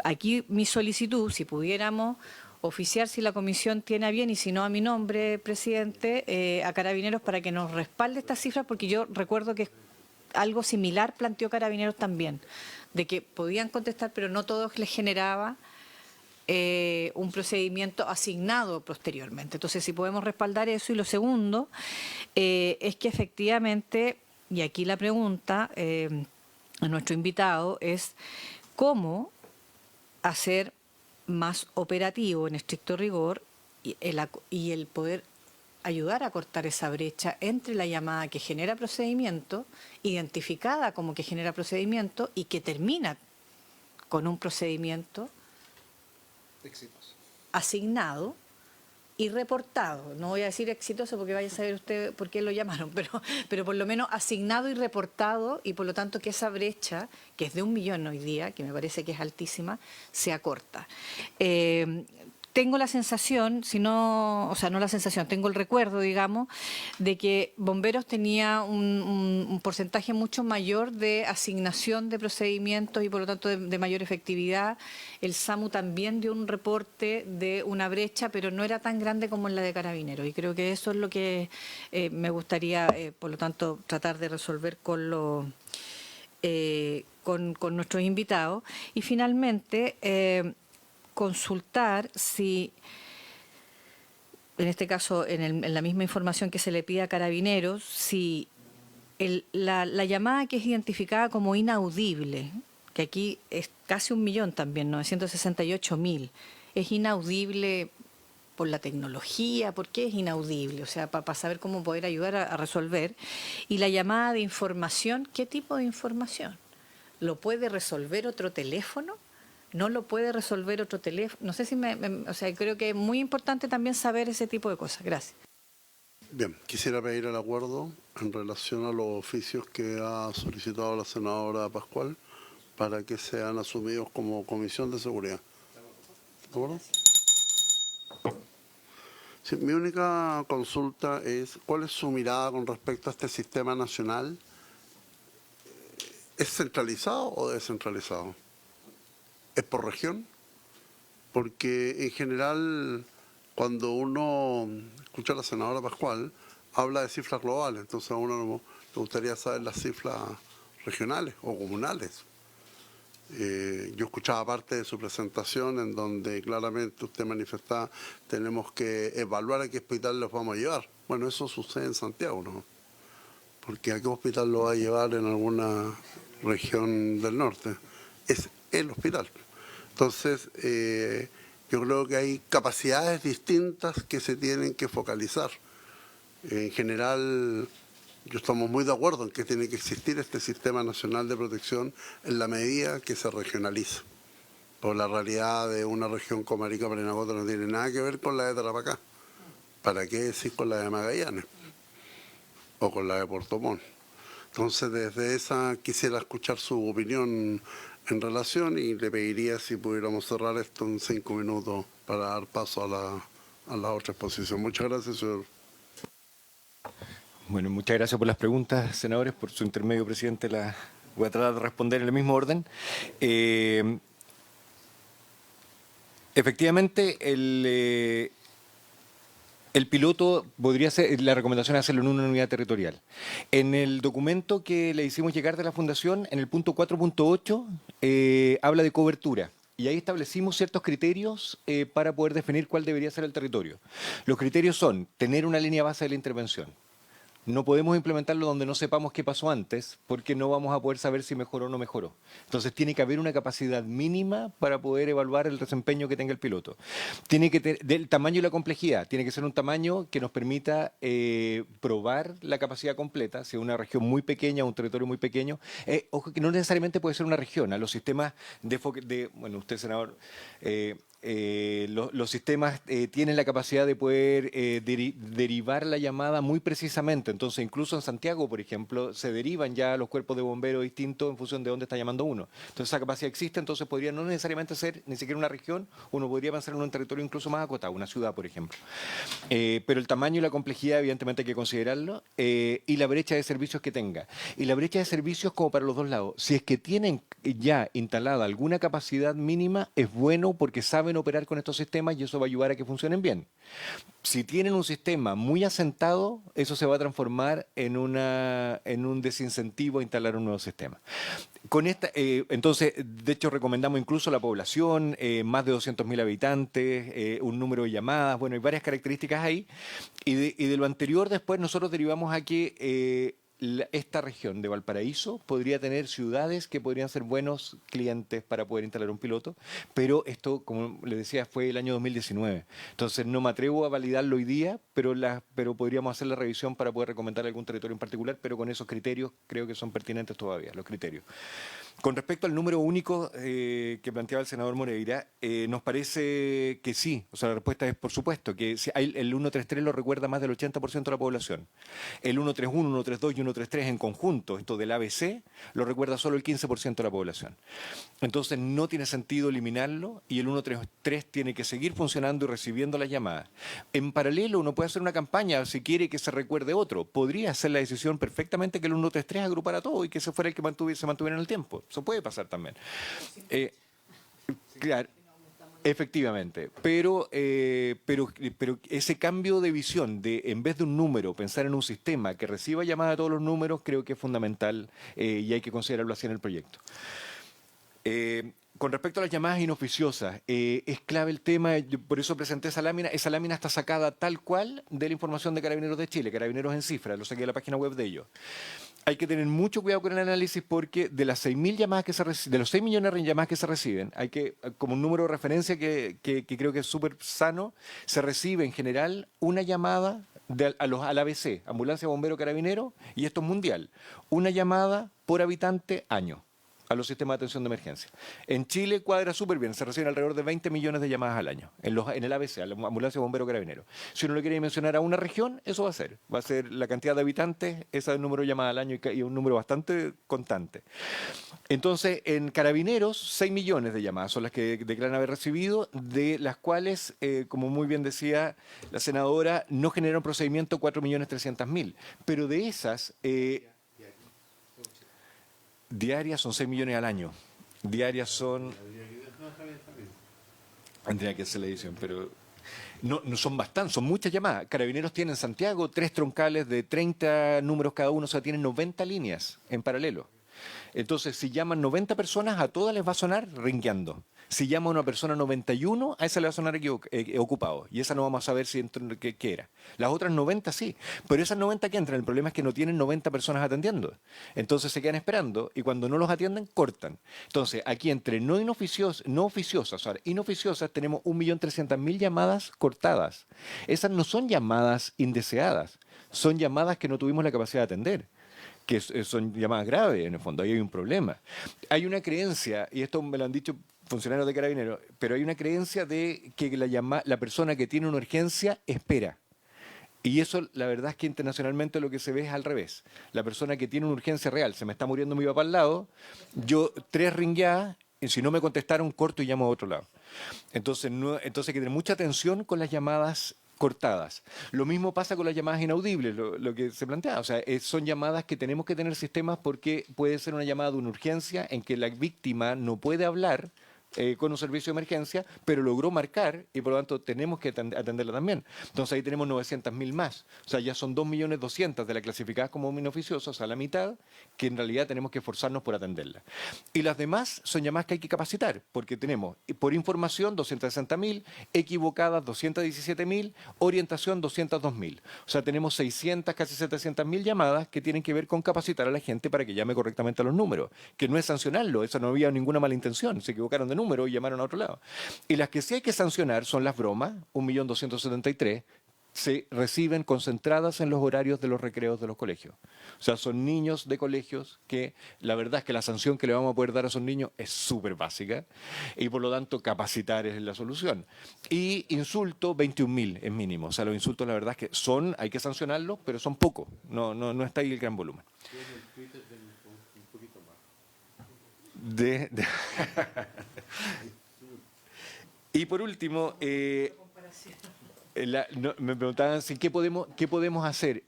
aquí mi solicitud, si pudiéramos oficiar si la comisión tiene a bien y si no a mi nombre, presidente, a Carabineros para que nos respalde estas cifras, porque yo recuerdo que algo similar planteó Carabineros también, de que podían contestar, pero no todos les generaba un procedimiento asignado posteriormente. Entonces, si podemos respaldar eso. Y lo segundo es que efectivamente, y aquí la pregunta a nuestro invitado es cómo hacer más operativo, en estricto rigor, y el poder ayudar a cortar esa brecha entre la llamada que genera procedimiento, identificada como que genera procedimiento y que termina con un procedimiento asignado y reportado. No voy a decir exitoso porque vaya a saber usted por qué lo llamaron, pero por lo menos asignado y reportado, y por lo tanto que esa brecha, que es de 1 millón hoy día, que me parece que es altísima, se acorta. Tengo la sensación, tengo el recuerdo, digamos, de que Bomberos tenía un porcentaje mucho mayor de asignación de procedimientos y por lo tanto de mayor efectividad. El SAMU también dio un reporte de una brecha, pero no era tan grande como en la de Carabineros. Y creo que eso es lo que me gustaría, por lo tanto, tratar de resolver con nuestros invitados. Y finalmente, consultar si, en este caso, en la misma información que se le pide a Carabineros, si la llamada que es identificada como inaudible, que aquí es casi 1 millón también, 968.000, es inaudible por la tecnología. ¿Por qué es inaudible? O sea, para saber cómo poder ayudar a resolver. Y la llamada de información, ¿qué tipo de información? ¿Lo puede resolver otro teléfono? ¿No lo puede resolver otro teléfono? No sé si creo que es muy importante también saber ese tipo de cosas. Gracias. Bien, quisiera pedir el acuerdo en relación a los oficios que ha solicitado la senadora Pascual para que sean asumidos como Comisión de Seguridad. ¿De acuerdo? Sí, mi única consulta es, ¿cuál es su mirada con respecto a este sistema nacional? ¿Es centralizado o descentralizado? ¿Es por región? Porque en general, cuando uno escucha a la senadora Pascual, habla de cifras globales, entonces a uno le gustaría saber las cifras regionales o comunales. Yo escuchaba parte de su presentación en donde claramente usted manifestaba tenemos que evaluar a qué hospital los vamos a llevar. Bueno, eso sucede en Santiago, ¿no? Porque a qué hospital lo va a llevar en alguna región del norte. Es el hospital. Entonces, yo creo que hay capacidades distintas que se tienen que focalizar. En general, yo estamos muy de acuerdo en que tiene que existir este Sistema Nacional de Protección en la medida que se regionaliza. Por la realidad de una región como Arica Parinacota no tiene nada que ver con la de Tarapacá. ¿Para qué decir con la de Magallanes? O con la de Puerto Montt. Entonces, desde esa quisiera escuchar su opinión en relación y le pediría si pudiéramos cerrar esto en 5 minutos para dar paso a la otra exposición. Muchas gracias, señor. Bueno, muchas gracias por las preguntas, senadores. Por su intermedio, presidente, las voy a tratar de responder en el mismo orden. Efectivamente, el piloto podría ser, la recomendación es hacerlo en una unidad territorial. En el documento que le hicimos llegar de la Fundación, en el punto 4.8, habla de cobertura. Y ahí establecimos ciertos criterios para poder definir cuál debería ser el territorio. Los criterios son tener una línea base de la intervención. No podemos implementarlo donde no sepamos qué pasó antes, porque no vamos a poder saber si mejoró o no mejoró. Entonces tiene que haber una capacidad mínima para poder evaluar el desempeño que tenga el piloto. Tiene que tener del tamaño y la complejidad. Tiene que ser un tamaño que nos permita probar la capacidad completa. Si es una región muy pequeña, un territorio muy pequeño, ojo que no necesariamente puede ser una región. A los sistemas bueno, usted, senador, los sistemas tienen la capacidad de poder derivar la llamada muy precisamente. Entonces, incluso en Santiago, por ejemplo, se derivan ya los cuerpos de bomberos distintos en función de dónde está llamando uno. Entonces, esa capacidad existe, entonces podría no necesariamente ser ni siquiera una región, uno podría pensar en un territorio incluso más acotado, una ciudad, por ejemplo. Pero el tamaño y la complejidad, evidentemente, hay que considerarlo, y la brecha de servicios que tenga. Y la brecha de servicios como para los dos lados. Si es que tienen ya instalada alguna capacidad mínima, es bueno porque saben operar con estos sistemas y eso va a ayudar a que funcionen bien. Si tienen un sistema muy asentado, eso se va a transformar en un desincentivo a instalar un nuevo sistema. Entonces, de hecho, recomendamos incluso la población, más de 200.000 habitantes, un número de llamadas, bueno, hay varias características ahí. Y de lo anterior, después nosotros derivamos a que esta región de Valparaíso podría tener ciudades que podrían ser buenos clientes para poder instalar un piloto, pero esto, como les decía, fue el año 2019. Entonces no me atrevo a validarlo hoy día, pero podríamos hacer la revisión para poder recomendar algún territorio en particular, pero con esos criterios creo que son pertinentes todavía, los criterios. Con respecto al número único que planteaba el senador Moreira, nos parece que sí. O sea, la respuesta es por supuesto, que si el 133 lo recuerda más del 80% de la población. El 131, 132 y 133 en conjunto, esto del ABC, lo recuerda solo el 15% de la población. Entonces no tiene sentido eliminarlo y el 133 tiene que seguir funcionando y recibiendo las llamadas. En paralelo uno puede hacer una campaña si quiere que se recuerde otro. Podría hacer la decisión perfectamente que el 133 agrupara todo y que ese fuera el que se mantuviera en el tiempo. Eso puede pasar también. Claro, efectivamente. Pero ese cambio de visión de, en vez de un número, pensar en un sistema que reciba llamadas a todos los números, creo que es fundamental y hay que considerarlo así en el proyecto. Con respecto a las llamadas inoficiosas, es clave el tema, por eso presenté esa lámina. Esa lámina está sacada tal cual de la información de Carabineros de Chile, Carabineros en cifras, lo saqué de la página web de ellos. Hay que tener mucho cuidado con el análisis porque de las 6.000 llamadas que se reciben, de los 6 millones de llamadas que se reciben, hay que, como un número de referencia que creo que es súper sano, se recibe en general una llamada al ABC, Ambulancia, Bombero, Carabinero, y esto es mundial, una llamada por habitante año a los sistemas de atención de emergencia. En Chile cuadra súper bien, se reciben alrededor de 20 millones de llamadas al año, en el ABC, a la Ambulancia, Bombero, Carabinero. Si uno le quiere mencionar a una región, eso va a ser la cantidad de habitantes, ese es el número de llamadas al año y un número bastante constante. Entonces, en Carabineros, 6 millones de llamadas son las que declaran haber recibido, de las cuales, como muy bien decía la senadora, no genera un procedimiento 4.300.000, pero de esas... diarias son 6 millones al año. Diarias son... Tendría que hacer la edición, pero... No son bastantes, son muchas llamadas. Carabineros tienen en Santiago 3 troncales de 30 números cada uno, o sea, tienen 90 líneas en paralelo. Entonces, si llaman 90 personas, a todas les va a sonar ringueando. Si llama a una persona 91, a esa le va a sonar ocupado. Y esa no vamos a saber qué era. Las otras 90 sí. Pero esas 90 que entran, el problema es que no tienen 90 personas atendiendo. Entonces se quedan esperando y cuando no los atienden, cortan. Entonces, aquí entre no oficiosas, ahora, inoficiosas, tenemos 1.300.000 llamadas cortadas. Esas no son llamadas indeseadas. son llamadas que no tuvimos la capacidad de atender, que son llamadas graves, en el fondo, ahí hay un problema. Hay una creencia, y esto me lo han dicho funcionarios de Carabineros, pero hay una creencia de que la persona que tiene una urgencia espera. Y eso, la verdad es que internacionalmente lo que se ve es al revés. La persona que tiene una urgencia real, se me está muriendo mi papá al lado, yo 3 ringueadas, y si no me contestaron, corto y llamo a otro lado. Entonces hay que tener mucha atención con las llamadas cortadas. Lo mismo pasa con las llamadas inaudibles, lo que se plantea. O sea, son llamadas que tenemos que tener sistemas porque puede ser una llamada de una urgencia en que la víctima no puede hablar con un servicio de emergencia, pero logró marcar y por lo tanto tenemos que atenderla también. Entonces ahí tenemos 900.000 más. O sea, ya son 2.200.000 de la clasificada como inoficiosa, o sea, la mitad, que en realidad tenemos que esforzarnos por atenderla. Y las demás son llamadas que hay que capacitar, porque tenemos por información 260.000, equivocadas 217.000, orientación 202.000. O sea, tenemos 600, casi 700.000 llamadas que tienen que ver con capacitar a la gente para que llame correctamente a los números, que no es sancionarlo, eso no había ninguna mala intención, se equivocaron de número y llamaron a otro lado. Y las que sí hay que sancionar son las bromas, 1.273.000, se reciben concentradas en los horarios de los recreos de los colegios. O sea, son niños de colegios que la verdad es que la sanción que le vamos a poder dar a esos niños es súper básica y por lo tanto capacitar es la solución. Y insulto, 21.000 es mínimo. O sea, los insultos la verdad es que hay que sancionarlos, pero son pocos. No está ahí el gran volumen. Y por último, me preguntaban si qué podemos hacer.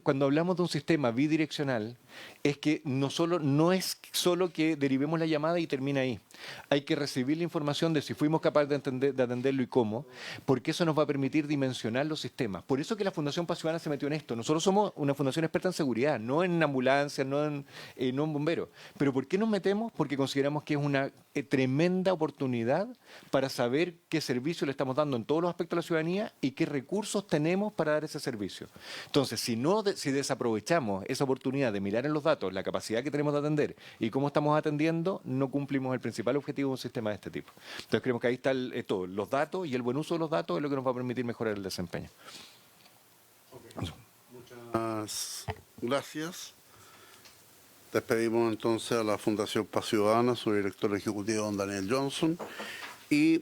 Cuando hablamos de un sistema bidireccional, es que no es solo que derivemos la llamada y termina ahí. Hay que recibir la información de si fuimos capaces de atenderlo y cómo, porque eso nos va a permitir dimensionar los sistemas. Por eso que la Fundación Paz Ciudadana se metió en esto. Nosotros somos una fundación experta en seguridad, no en ambulancia, no en bomberos. ¿Pero por qué nos metemos? Porque consideramos que es una tremenda oportunidad para saber qué servicio le estamos dando en todos los aspectos de la ciudadanía y qué recursos tenemos para dar ese servicio. Entonces, si desaprovechamos esa oportunidad de mirar en los datos la capacidad que tenemos de atender y cómo estamos atendiendo, no cumplimos el principal objetivo de un sistema de este tipo. Entonces, creemos que ahí está todo, los datos y el buen uso de los datos es lo que nos va a permitir mejorar el desempeño. Muchas gracias. Despedimos entonces a la Fundación Paz Ciudadana, su director ejecutivo, don Daniel Johnson, y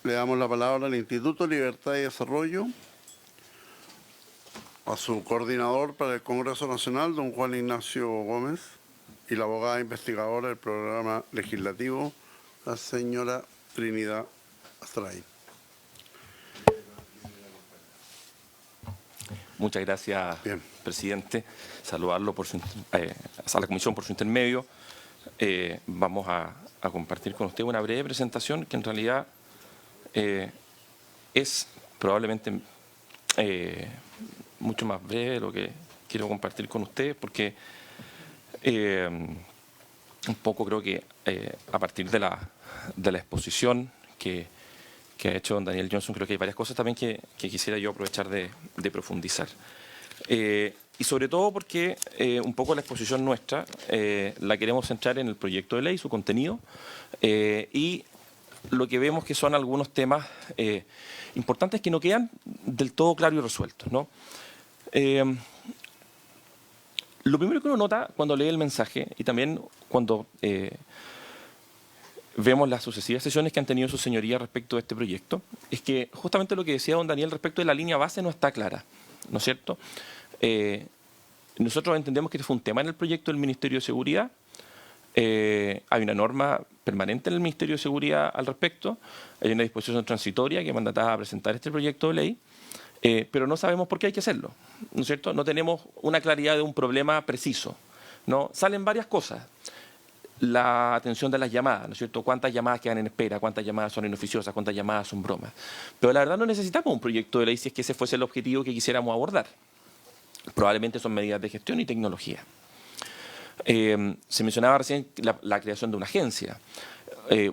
le damos la palabra al Instituto Libertad y Desarrollo, a su coordinador para el Congreso Nacional, don Juan Ignacio Gómez, y la abogada investigadora del programa legislativo, la señora Trinidad Astray. Muchas gracias, Bien. presidente. Saludarlo a la comisión por su intermedio. Vamos a compartir con usted una breve presentación que en realidad es probablemente mucho más breve de lo que quiero compartir con ustedes, porque un poco creo que a partir de la exposición que ha hecho don Daniel Johnson, creo que hay varias cosas también que quisiera yo aprovechar de profundizar. Y sobre todo porque un poco la exposición nuestra la queremos centrar en el proyecto de ley, su contenido, y lo que vemos que son algunos temas importantes que no quedan del todo claros y resueltos, ¿no? Lo primero que uno nota cuando lee el mensaje y también cuando vemos las sucesivas sesiones que han tenido su señoría respecto de este proyecto, es que justamente lo que decía don Daniel respecto de la línea base no está clara, ¿no es cierto? Nosotros entendemos que este fue un tema en el proyecto del Ministerio de Seguridad. Hay una norma permanente en el Ministerio de Seguridad al respecto, hay una disposición transitoria que mandataba a presentar este proyecto de ley, pero no sabemos por qué hay que hacerlo, ¿no es cierto? No tenemos una claridad de un problema preciso, ¿no? Salen varias cosas. La atención de las llamadas, ¿no es cierto? ¿Cuántas llamadas quedan en espera? ¿Cuántas llamadas son inoficiosas? ¿Cuántas llamadas son bromas? Pero la verdad no necesitamos un proyecto de ley si es que ese fuese el objetivo que quisiéramos abordar. Probablemente son medidas de gestión y tecnología. Se mencionaba recién la creación de una agencia.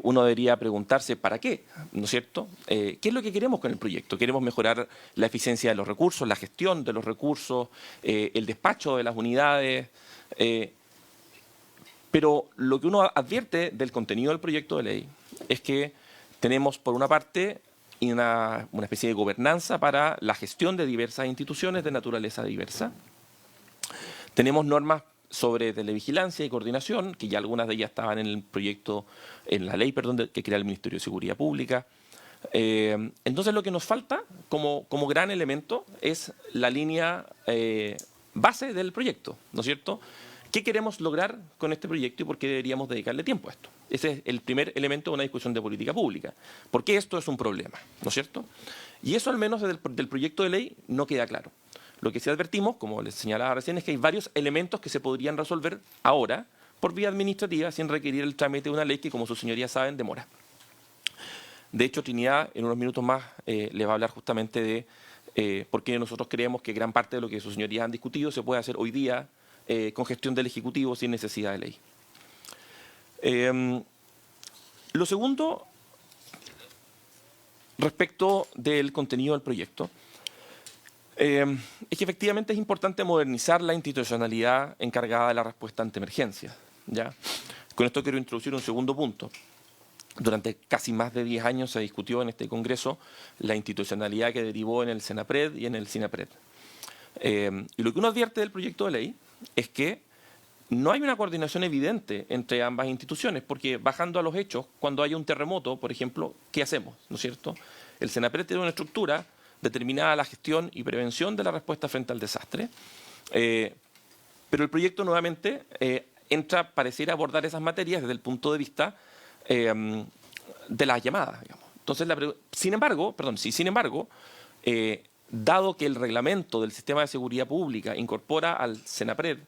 Uno debería preguntarse ¿para qué? ¿No es cierto? ¿Qué es lo que queremos con el proyecto? ¿Queremos mejorar la eficiencia de los recursos, la gestión de los recursos, el despacho de las unidades? Pero lo que uno advierte del contenido del proyecto de ley es que tenemos, por una parte, y una especie de gobernanza para la gestión de diversas instituciones de naturaleza diversa. Tenemos normas sobre televigilancia y coordinación, que ya algunas de ellas estaban en el proyecto, en la ley, perdón, que crea el Ministerio de Seguridad Pública. Entonces lo que nos falta como gran elemento es la línea base del proyecto, ¿no es cierto? ¿Qué queremos lograr con este proyecto y por qué deberíamos dedicarle tiempo a esto? Ese es el primer elemento de una discusión de política pública. ¿Por qué esto es un problema? ¿No es cierto? Y eso al menos del proyecto de ley no queda claro. Lo que sí advertimos, como les señalaba recién, es que hay varios elementos que se podrían resolver ahora por vía administrativa sin requerir el trámite de una ley que, como sus señorías saben, demora. De hecho, Trinidad, en unos minutos más, les va a hablar justamente de por qué nosotros creemos que gran parte de lo que sus señorías han discutido se puede hacer hoy día con gestión del Ejecutivo sin necesidad de ley. Lo segundo, respecto del contenido del proyecto, es que efectivamente es importante modernizar la institucionalidad encargada de la respuesta ante emergencias, ¿ya? Con esto quiero introducir un segundo punto. Durante casi más de 10 años se discutió en este Congreso la institucionalidad que derivó en el Senapred y en el Sinapred. Y lo que uno advierte del proyecto de ley es que no hay una coordinación evidente entre ambas instituciones, porque bajando a los hechos, cuando hay un terremoto, por ejemplo, ¿qué hacemos? ¿No es cierto? El Senapred tiene una estructura determinada a la gestión y prevención de la respuesta frente al desastre, pero el proyecto nuevamente pareciera abordar esas materias desde el punto de vista de las llamadas, digamos. Entonces, sin embargo, dado que el reglamento del sistema de seguridad pública incorpora al Senapred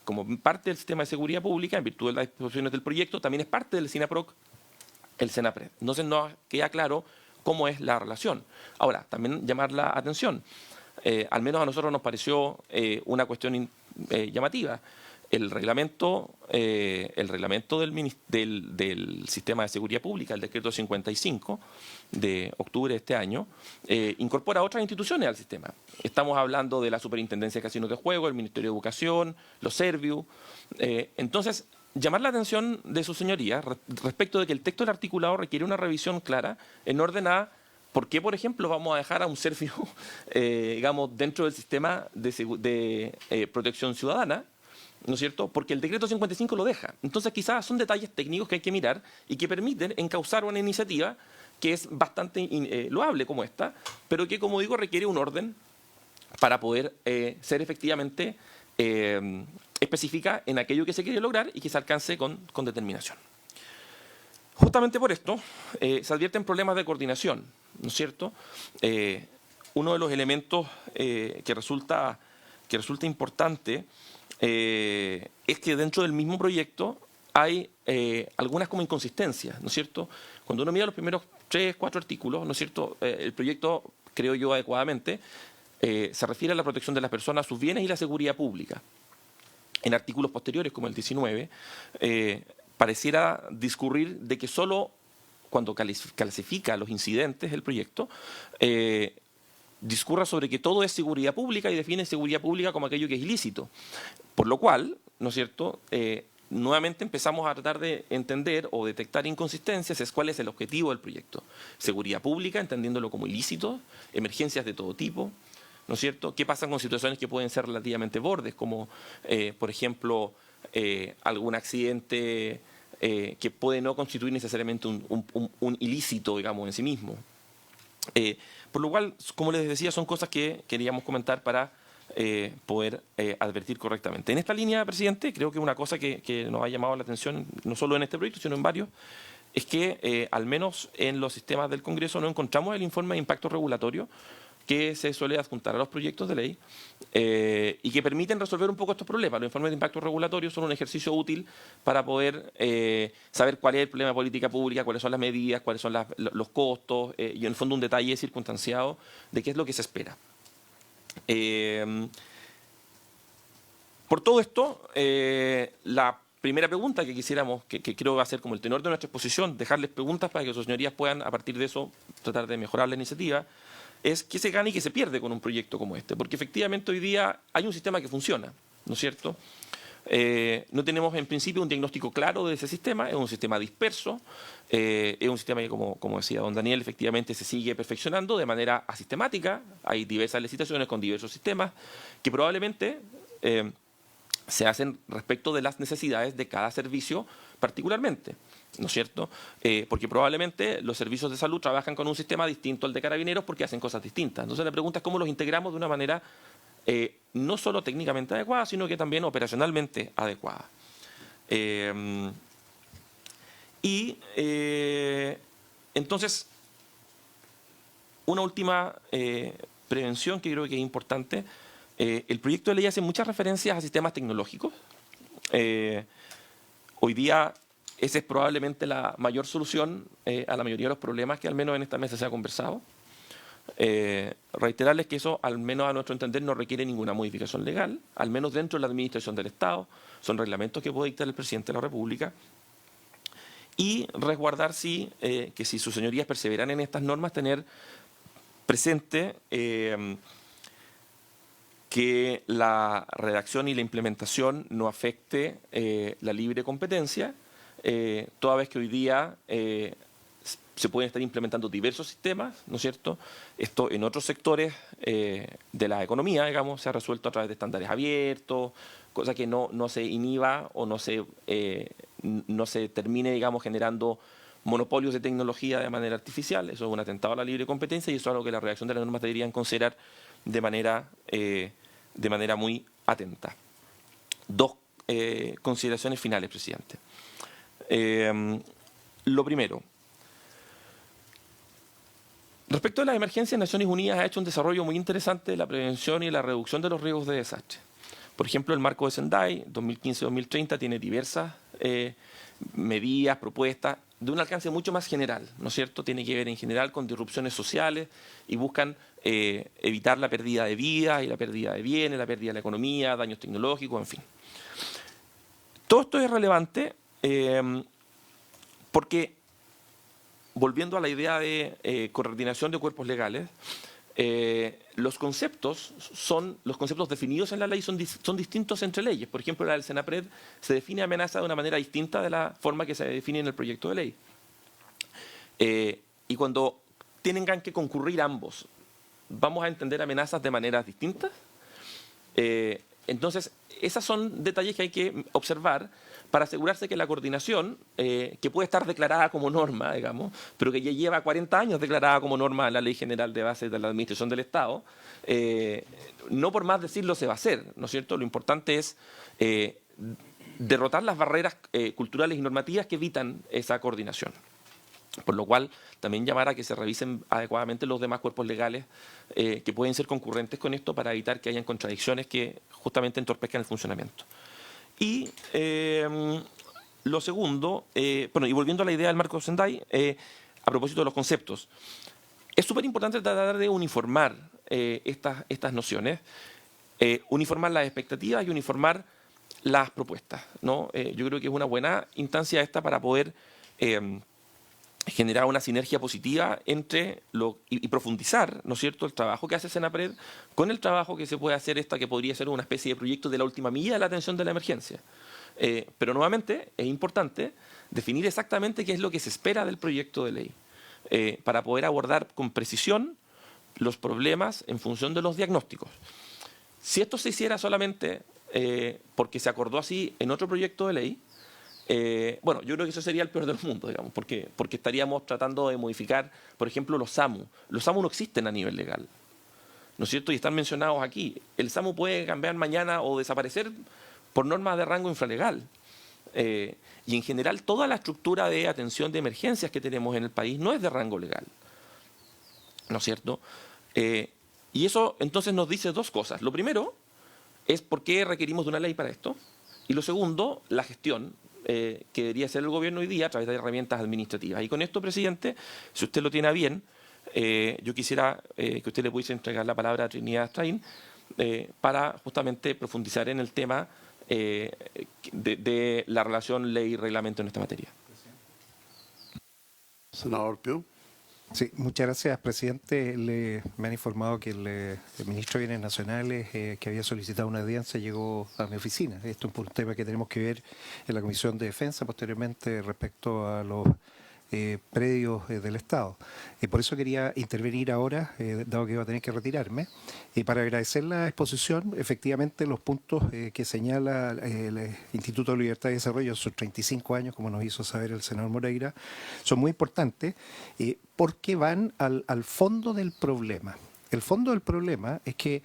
como parte del sistema de seguridad pública, en virtud de las disposiciones del proyecto, también es parte del SINAPROC el Senapred. Entonces no queda claro cómo es la relación. Ahora, también llamar la atención, al menos a nosotros nos pareció una cuestión llamativa. El reglamento del Sistema de Seguridad Pública, el decreto 55 de octubre de este año, incorpora otras instituciones al sistema. Estamos hablando de la Superintendencia de Casinos de Juego, el Ministerio de Educación, los Serviu. Entonces, llamar la atención de su señoría respecto de que el texto del articulado requiere una revisión clara en orden a por qué, por ejemplo, vamos a dejar a un Serviu, digamos, dentro del sistema de protección ciudadana, ¿no es cierto? Porque el decreto 55 lo deja. Entonces quizás son detalles técnicos que hay que mirar y que permiten encauzar una iniciativa que es bastante loable como esta, pero que, como digo, requiere un orden para poder ser efectivamente específica en aquello que se quiere lograr y que se alcance con determinación. Justamente por esto se advierten problemas de coordinación, ¿no es cierto? Uno de los elementos que resulta importante es que dentro del mismo proyecto hay algunas como inconsistencias, ¿no es cierto? Cuando uno mira los primeros 3, 4 artículos, ¿no es cierto? El proyecto, creo yo adecuadamente, se refiere a la protección de las personas, sus bienes y la seguridad pública. En artículos posteriores, como el 19, pareciera discurrir de que solo cuando clasifica los incidentes el proyecto, discurra sobre que todo es seguridad pública y define seguridad pública como aquello que es ilícito. Por lo cual, ¿no es cierto?, nuevamente empezamos a tratar de entender o detectar inconsistencias, es cuál es el objetivo del proyecto. Seguridad pública, entendiéndolo como ilícito, emergencias de todo tipo, ¿no es cierto? ¿Qué pasa con situaciones que pueden ser relativamente bordes, como, por ejemplo, algún accidente que puede no constituir necesariamente un ilícito, digamos, en sí mismo? Por lo cual, como les decía, son cosas que queríamos comentar para poder advertir correctamente. En esta línea, presidente, creo que una cosa que nos ha llamado la atención, no solo en este proyecto, sino en varios, es que al menos en los sistemas del Congreso no encontramos el informe de impacto regulatorio que se suele adjuntar a los proyectos de ley y que permiten resolver un poco estos problemas. Los informes de impacto regulatorio son un ejercicio útil para poder saber cuál es el problema de política pública, cuáles son las medidas, cuáles son los costos y en el fondo un detalle circunstanciado de qué es lo que se espera. Por todo esto, la primera pregunta que quisiéramos, que creo va a ser como el tenor de nuestra exposición, dejarles preguntas para que sus señorías puedan, a partir de eso, tratar de mejorar la iniciativa, es qué se gana y qué se pierde con un proyecto como este. Porque efectivamente hoy día hay un sistema que funciona, ¿no es cierto? No tenemos en principio un diagnóstico claro de ese sistema, es un sistema disperso, es un sistema que, como decía don Daniel, efectivamente se sigue perfeccionando de manera asistemática, hay diversas licitaciones con diversos sistemas que probablemente se hacen respecto de las necesidades de cada servicio particularmente, ¿no es cierto? Porque probablemente los servicios de salud trabajan con un sistema distinto al de carabineros porque hacen cosas distintas. Entonces la pregunta es cómo los integramos de una manera no solo técnicamente adecuada, sino que también operacionalmente adecuada. Entonces, una última prevención que creo que es importante. El proyecto de ley hace muchas referencias a sistemas tecnológicos. Hoy día esa es probablemente la mayor solución a la mayoría de los problemas que al menos en esta mesa se ha conversado. Reiterarles que eso, al menos a nuestro entender, no requiere ninguna modificación legal, al menos dentro de la administración del Estado. Son reglamentos que puede dictar el presidente de la República. Y resguardar que si sus señorías perseveran en estas normas, tener presente que la redacción y la implementación no afecte la libre competencia, toda vez que hoy día se pueden estar implementando diversos sistemas, ¿no es cierto? Esto en otros sectores de la economía, digamos, se ha resuelto a través de estándares abiertos, cosa que no se inhiba o no se termine, digamos, generando monopolios de tecnología de manera artificial. Eso es un atentado a la libre competencia y eso es algo que la redacción de las normas deberían considerar de manera muy atenta. Dos consideraciones finales, presidente. Lo primero, respecto a las emergencias, Naciones Unidas ha hecho un desarrollo muy interesante de la prevención y la reducción de los riesgos de desastre. Por ejemplo, el marco de Sendai 2015-2030 tiene diversas medidas, propuestas de un alcance mucho más general, ¿no es cierto? Tiene que ver en general con disrupciones sociales y buscan evitar la pérdida de vidas y la pérdida de bienes, la pérdida de la economía, daños tecnológicos, en fin. Todo esto es relevante porque, volviendo a la idea de coordinación de cuerpos legales, los conceptos definidos en la ley son distintos entre leyes. Por ejemplo, la del Senapred se define amenaza de una manera distinta de la forma que se define en el proyecto de ley. Y cuando tengan que concurrir ambos, ¿vamos a entender amenazas de maneras distintas? Entonces, esos son detalles que hay que observar para asegurarse que la coordinación, que puede estar declarada como norma, digamos, pero que ya lleva 40 años declarada como norma en la Ley General de Bases de la Administración del Estado, no por más decirlo se va a hacer, ¿no es cierto? Lo importante es derrotar las barreras culturales y normativas que evitan esa coordinación. Por lo cual, también llamar a que se revisen adecuadamente los demás cuerpos legales que pueden ser concurrentes con esto para evitar que hayan contradicciones que justamente entorpezcan el funcionamiento. Y lo segundo, bueno, y volviendo a la idea del marco de Sendai, a propósito de los conceptos, es súper importante tratar de uniformar estas nociones, uniformar las expectativas y uniformar las propuestas, ¿no? Yo creo que es una buena instancia esta para poder generar una sinergia positiva entre y profundizar, ¿no es cierto?, el trabajo que hace Senapred con el trabajo que se puede hacer que podría ser una especie de proyecto de la última milla de la atención de la emergencia. Pero nuevamente es importante definir exactamente qué es lo que se espera del proyecto de ley para poder abordar con precisión los problemas en función de los diagnósticos. Si esto se hiciera solamente porque se acordó así en otro proyecto de ley, bueno, yo creo que eso sería el peor del mundo, digamos, porque estaríamos tratando de modificar, por ejemplo, los SAMU. Los SAMU no existen a nivel legal, ¿no es cierto? Y están mencionados aquí. El SAMU puede cambiar mañana o desaparecer por normas de rango infralegal. Y en general toda la estructura de atención de emergencias que tenemos en el país no es de rango legal, ¿no es cierto? Y eso entonces nos dice dos cosas. Lo primero es por qué requerimos de una ley para esto. Y lo segundo, la gestión que debería hacer el gobierno hoy día a través de herramientas administrativas. Y con esto, presidente, si usted lo tiene a bien, yo quisiera que usted le pudiese entregar la palabra a Trinidad Strain para justamente profundizar en el tema de la relación ley y reglamento en esta materia. Senador Piu. Sí, muchas gracias, presidente. Me han informado que el ministro de Bienes Nacionales, que había solicitado una audiencia, llegó a mi oficina. Esto es por un tema que tenemos que ver en la Comisión de Defensa posteriormente respecto a los predios del Estado. Por eso quería intervenir ahora, dado que iba a tener que retirarme, para agradecer la exposición. Efectivamente, los puntos que señala el Instituto de Libertad y Desarrollo en sus 35 años, como nos hizo saber el senador Moreira, son muy importantes porque van al fondo del problema. El fondo del problema es que,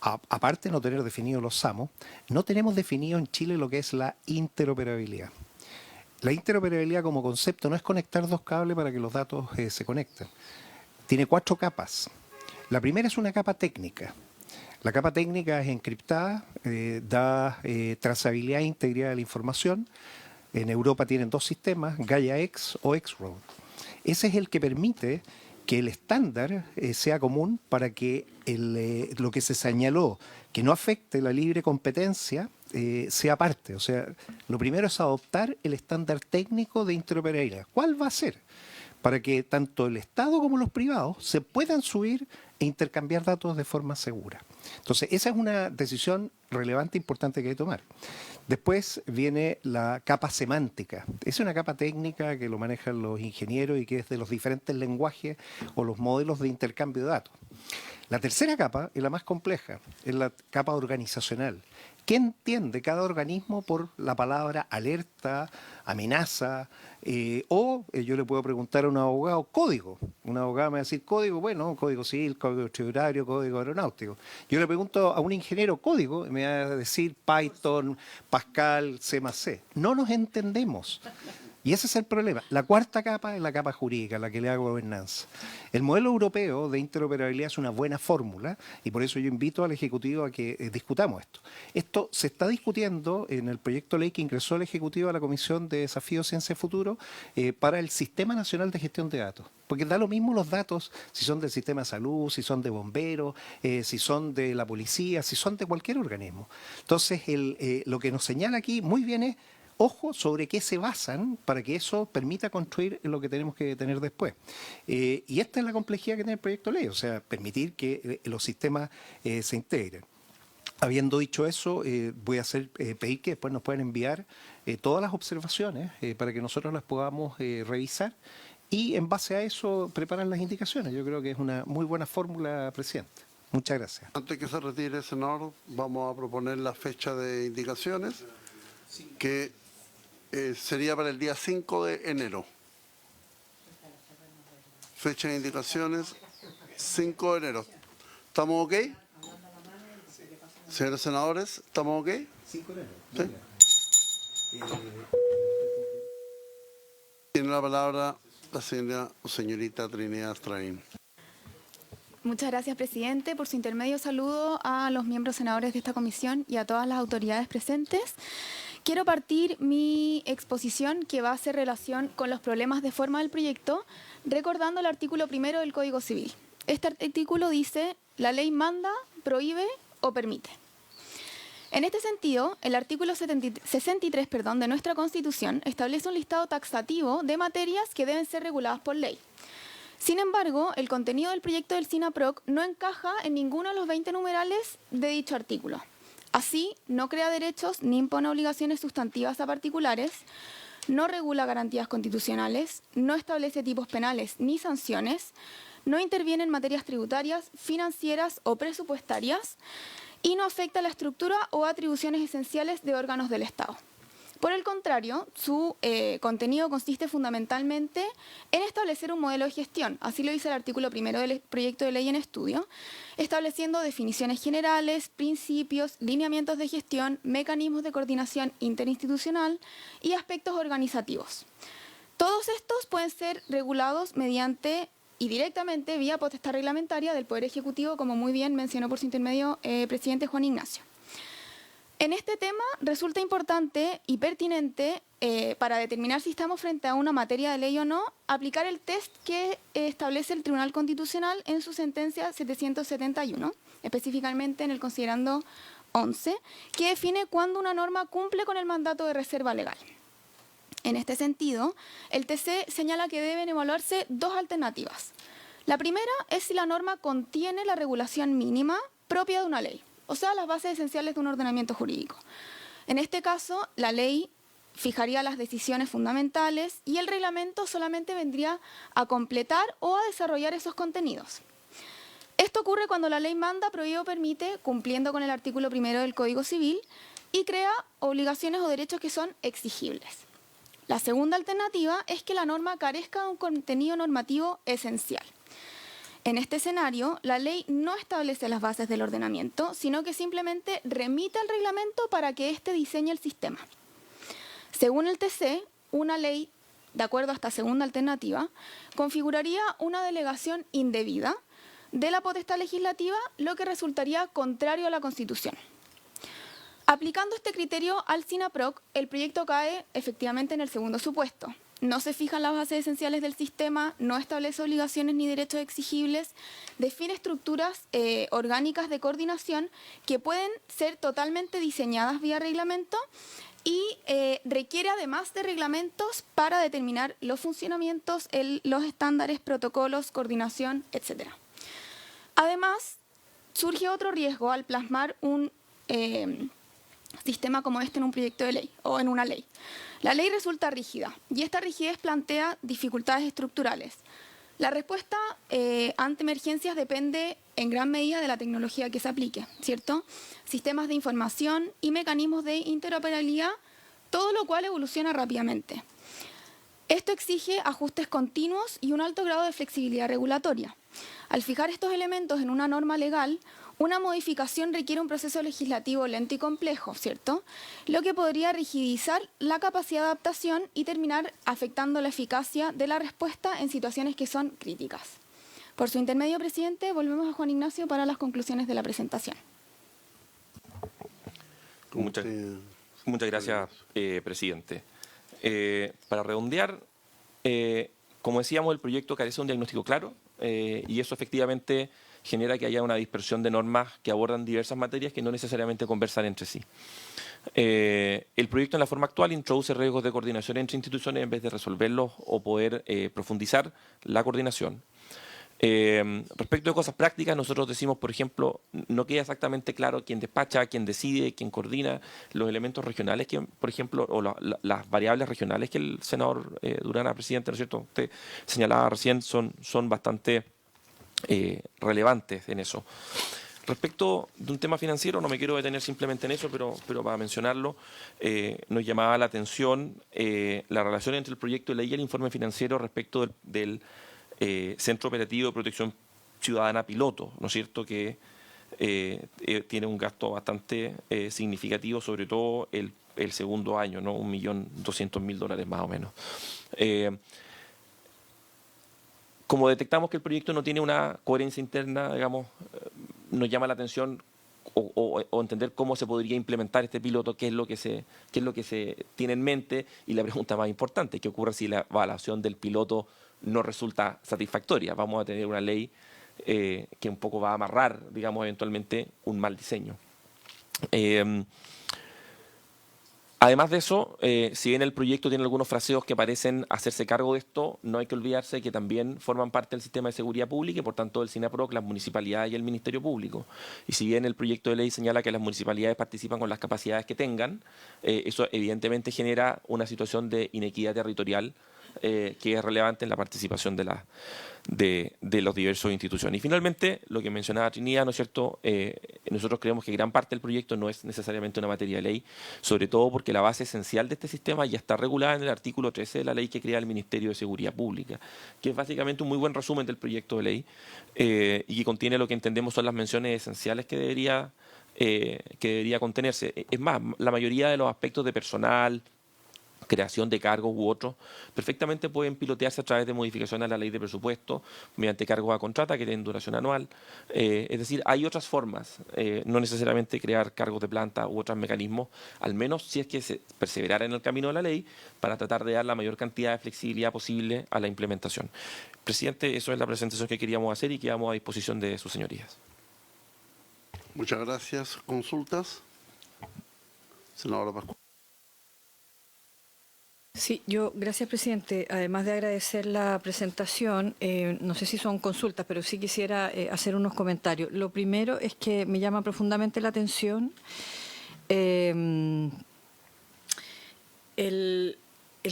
aparte de no tener definido los SAMO, no tenemos definido en Chile lo que es la interoperabilidad. La interoperabilidad como concepto no es conectar dos cables para que los datos se conecten. Tiene 4 capas. La primera es una capa técnica. La capa técnica es encriptada, da trazabilidad e integridad de la información. En Europa tienen 2 sistemas, Gaia-X o X-Road. Ese es el que permite que el estándar sea común para que lo que se señaló que no afecte la libre competencia sea parte. O sea, lo primero es adoptar el estándar técnico de interoperabilidad. ¿Cuál va a ser? Para que tanto el Estado como los privados se puedan subir e intercambiar datos de forma segura. Entonces, esa es una decisión relevante e importante que hay que tomar. Después viene la capa semántica. Es una capa técnica que lo manejan los ingenieros y que es de los diferentes lenguajes o los modelos de intercambio de datos. La tercera capa es la más compleja, es la capa organizacional. ¿Qué entiende cada organismo por la palabra alerta, amenaza? Yo le puedo preguntar a un abogado código. Un abogado me va a decir código, bueno, código civil, código tributario, código aeronáutico. Yo le pregunto a un ingeniero código y me va a decir Python, Pascal, C++. No nos entendemos. Y ese es el problema. La cuarta capa es la capa jurídica, la que le da gobernanza. El modelo europeo de interoperabilidad es una buena fórmula y por eso yo invito al Ejecutivo a que discutamos esto. Esto se está discutiendo en el proyecto de ley que ingresó el Ejecutivo a la Comisión de Desafío Ciencia y Futuro para el Sistema Nacional de Gestión de Datos. Porque da lo mismo los datos si son del sistema de salud, si son de bomberos, si son de la policía, si son de cualquier organismo. Entonces, lo que nos señala aquí muy bien es ojo sobre qué se basan para que eso permita construir lo que tenemos que tener después. Y esta es la complejidad que tiene el proyecto de ley, o sea, permitir que los sistemas se integren. Habiendo dicho eso, voy a pedir que después nos puedan enviar todas las observaciones para que nosotros las podamos revisar y en base a eso preparar las indicaciones. Yo creo que es una muy buena fórmula, presidente. Muchas gracias. Antes que se retire, senador, vamos a proponer la fecha de indicaciones, que sería para el día 5 de enero. Fecha de indicaciones, 5 de enero. ¿Estamos ok? Señores senadores, ¿estamos ok? 5 de enero. ¿Sí? Tiene la palabra la señorita Trinidad Strain. Muchas gracias, presidente. Por su intermedio saludo a los miembros senadores de esta comisión y a todas las autoridades presentes. Quiero partir mi exposición, que va a hacer relación con los problemas de forma del proyecto, recordando el artículo 1 del Código Civil. Este artículo dice: la ley manda, prohíbe o permite. En este sentido, el artículo 63 de nuestra Constitución establece un listado taxativo de materias que deben ser reguladas por ley. Sin embargo, el contenido del proyecto del SINAPROC no encaja en ninguno de los 20 numerales de dicho artículo. Así, no crea derechos ni impone obligaciones sustantivas a particulares, no regula garantías constitucionales, no establece tipos penales ni sanciones, no interviene en materias tributarias, financieras o presupuestarias y no afecta la estructura o atribuciones esenciales de órganos del Estado. Por el contrario, su contenido consiste fundamentalmente en establecer un modelo de gestión. Así lo dice el artículo 1 del proyecto de ley en estudio, estableciendo definiciones generales, principios, lineamientos de gestión, mecanismos de coordinación interinstitucional y aspectos organizativos. Todos estos pueden ser regulados mediante y directamente vía potestad reglamentaria del Poder Ejecutivo, como muy bien mencionó por su intermedio presidente Juan Ignacio. En este tema resulta importante y pertinente para determinar si estamos frente a una materia de ley o no, aplicar el test que establece el Tribunal Constitucional en su sentencia 771, específicamente en el considerando 11, que define cuándo una norma cumple con el mandato de reserva legal. En este sentido, el TC señala que deben evaluarse dos alternativas. La primera es si la norma contiene la regulación mínima propia de una ley, o sea, las bases esenciales de un ordenamiento jurídico. En este caso, la ley fijaría las decisiones fundamentales y el reglamento solamente vendría a completar o a desarrollar esos contenidos. Esto ocurre cuando la ley manda, prohíbe o permite, cumpliendo con el artículo 1 del Código Civil, y crea obligaciones o derechos que son exigibles. La segunda alternativa es que la norma carezca de un contenido normativo esencial. En este escenario, la ley no establece las bases del ordenamiento, sino que simplemente remite al reglamento para que éste diseñe el sistema. Según el TC, una ley, de acuerdo a esta segunda alternativa, configuraría una delegación indebida de la potestad legislativa, lo que resultaría contrario a la Constitución. Aplicando este criterio al SINAPROC, el proyecto cae efectivamente en el segundo supuesto. No se fijan las bases esenciales del sistema, no establece obligaciones ni derechos exigibles, define estructuras orgánicas de coordinación que pueden ser totalmente diseñadas vía reglamento y requiere además de reglamentos para determinar los funcionamientos, los estándares, protocolos, coordinación, etc. Además, surge otro riesgo al plasmar un sistema como este en un proyecto de ley o en una ley. La ley resulta rígida y esta rigidez plantea dificultades estructurales. La respuesta ante emergencias depende en gran medida de la tecnología que se aplique, ¿cierto? Sistemas de información y mecanismos de interoperabilidad, todo lo cual evoluciona rápidamente. Esto exige ajustes continuos y un alto grado de flexibilidad regulatoria. Al fijar estos elementos en una norma legal, una modificación requiere un proceso legislativo lento y complejo, ¿cierto? Lo que podría rigidizar la capacidad de adaptación y terminar afectando la eficacia de la respuesta en situaciones que son críticas. Por su intermedio, presidente, volvemos a Juan Ignacio para las conclusiones de la presentación. Muchas gracias, presidente. Para redondear, como decíamos, el proyecto carece de un diagnóstico claro y eso efectivamente genera que haya una dispersión de normas que abordan diversas materias que no necesariamente conversan entre sí. El proyecto en la forma actual introduce riesgos de coordinación entre instituciones en vez de resolverlos o poder profundizar la coordinación. Respecto de cosas prácticas, nosotros decimos, por ejemplo, no queda exactamente claro quién despacha, quién decide, quién coordina, los elementos regionales, que, por ejemplo, o las variables regionales que el senador Durana, presidente, ¿no es cierto?, usted señalaba recién, son bastante relevantes en eso. Respecto de un tema financiero, no me quiero detener simplemente en eso, pero para mencionarlo, nos llamaba la atención la relación entre el proyecto de ley y el informe financiero respecto del Centro Operativo de Protección Ciudadana piloto, ¿no es cierto?, que tiene un gasto bastante significativo, sobre todo el segundo año, ¿no?, $1.200.000 más o menos. Como detectamos que el proyecto no tiene una coherencia interna, digamos, nos llama la atención o entender cómo se podría implementar este piloto, qué es lo que se tiene en mente, y la pregunta más importante, ¿qué ocurre si la evaluación del piloto no resulta satisfactoria? Vamos a tener una ley que un poco va a amarrar, digamos, eventualmente un mal diseño. Además de eso, si bien el proyecto tiene algunos fraseos que parecen hacerse cargo de esto, no hay que olvidarse que también forman parte del sistema de seguridad pública y, por tanto, el SINAPROC, las municipalidades y el Ministerio Público. Y si bien el proyecto de ley señala que las municipalidades participan con las capacidades que tengan, eso evidentemente genera una situación de inequidad territorial que es relevante en la participación de los diversos instituciones. Y finalmente, lo que mencionaba Trinidad, ¿no es cierto?, nosotros creemos que gran parte del proyecto no es necesariamente una materia de ley, sobre todo porque la base esencial de este sistema ya está regulada en el artículo 13 de la ley que crea el Ministerio de Seguridad Pública, que es básicamente un muy buen resumen del proyecto de ley y que contiene lo que entendemos son las menciones esenciales que debería contenerse. Es más, la mayoría de los aspectos de personal, creación de cargos u otros, perfectamente pueden pilotearse a través de modificaciones a la ley de presupuesto, mediante cargos a contrata que tienen duración anual. Es decir, hay otras formas, no necesariamente crear cargos de planta u otros mecanismos, al menos si es que se perseverara en el camino de la ley, para tratar de dar la mayor cantidad de flexibilidad posible a la implementación. Presidente, eso es la presentación que queríamos hacer y quedamos a disposición de sus señorías. Muchas gracias. ¿Consultas? Senadora Pascual. Sí, gracias, presidente. Además de agradecer la presentación, no sé si son consultas, pero sí quisiera hacer unos comentarios. Lo primero es que me llama profundamente la atención el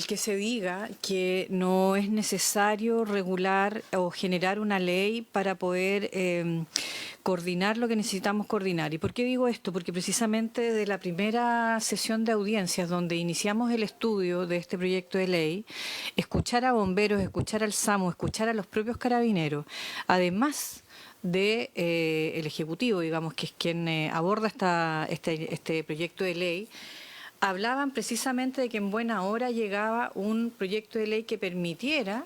que se diga que no es necesario regular o generar una ley para poder coordinar lo que necesitamos coordinar. ¿Y por qué digo esto? Porque precisamente de la primera sesión de audiencias donde iniciamos el estudio de este proyecto de ley, escuchar a bomberos, escuchar al SAMU, escuchar a los propios carabineros, además de el Ejecutivo, digamos, que es quien aborda este proyecto de ley, hablaban precisamente de que en buena hora llegaba un proyecto de ley que permitiera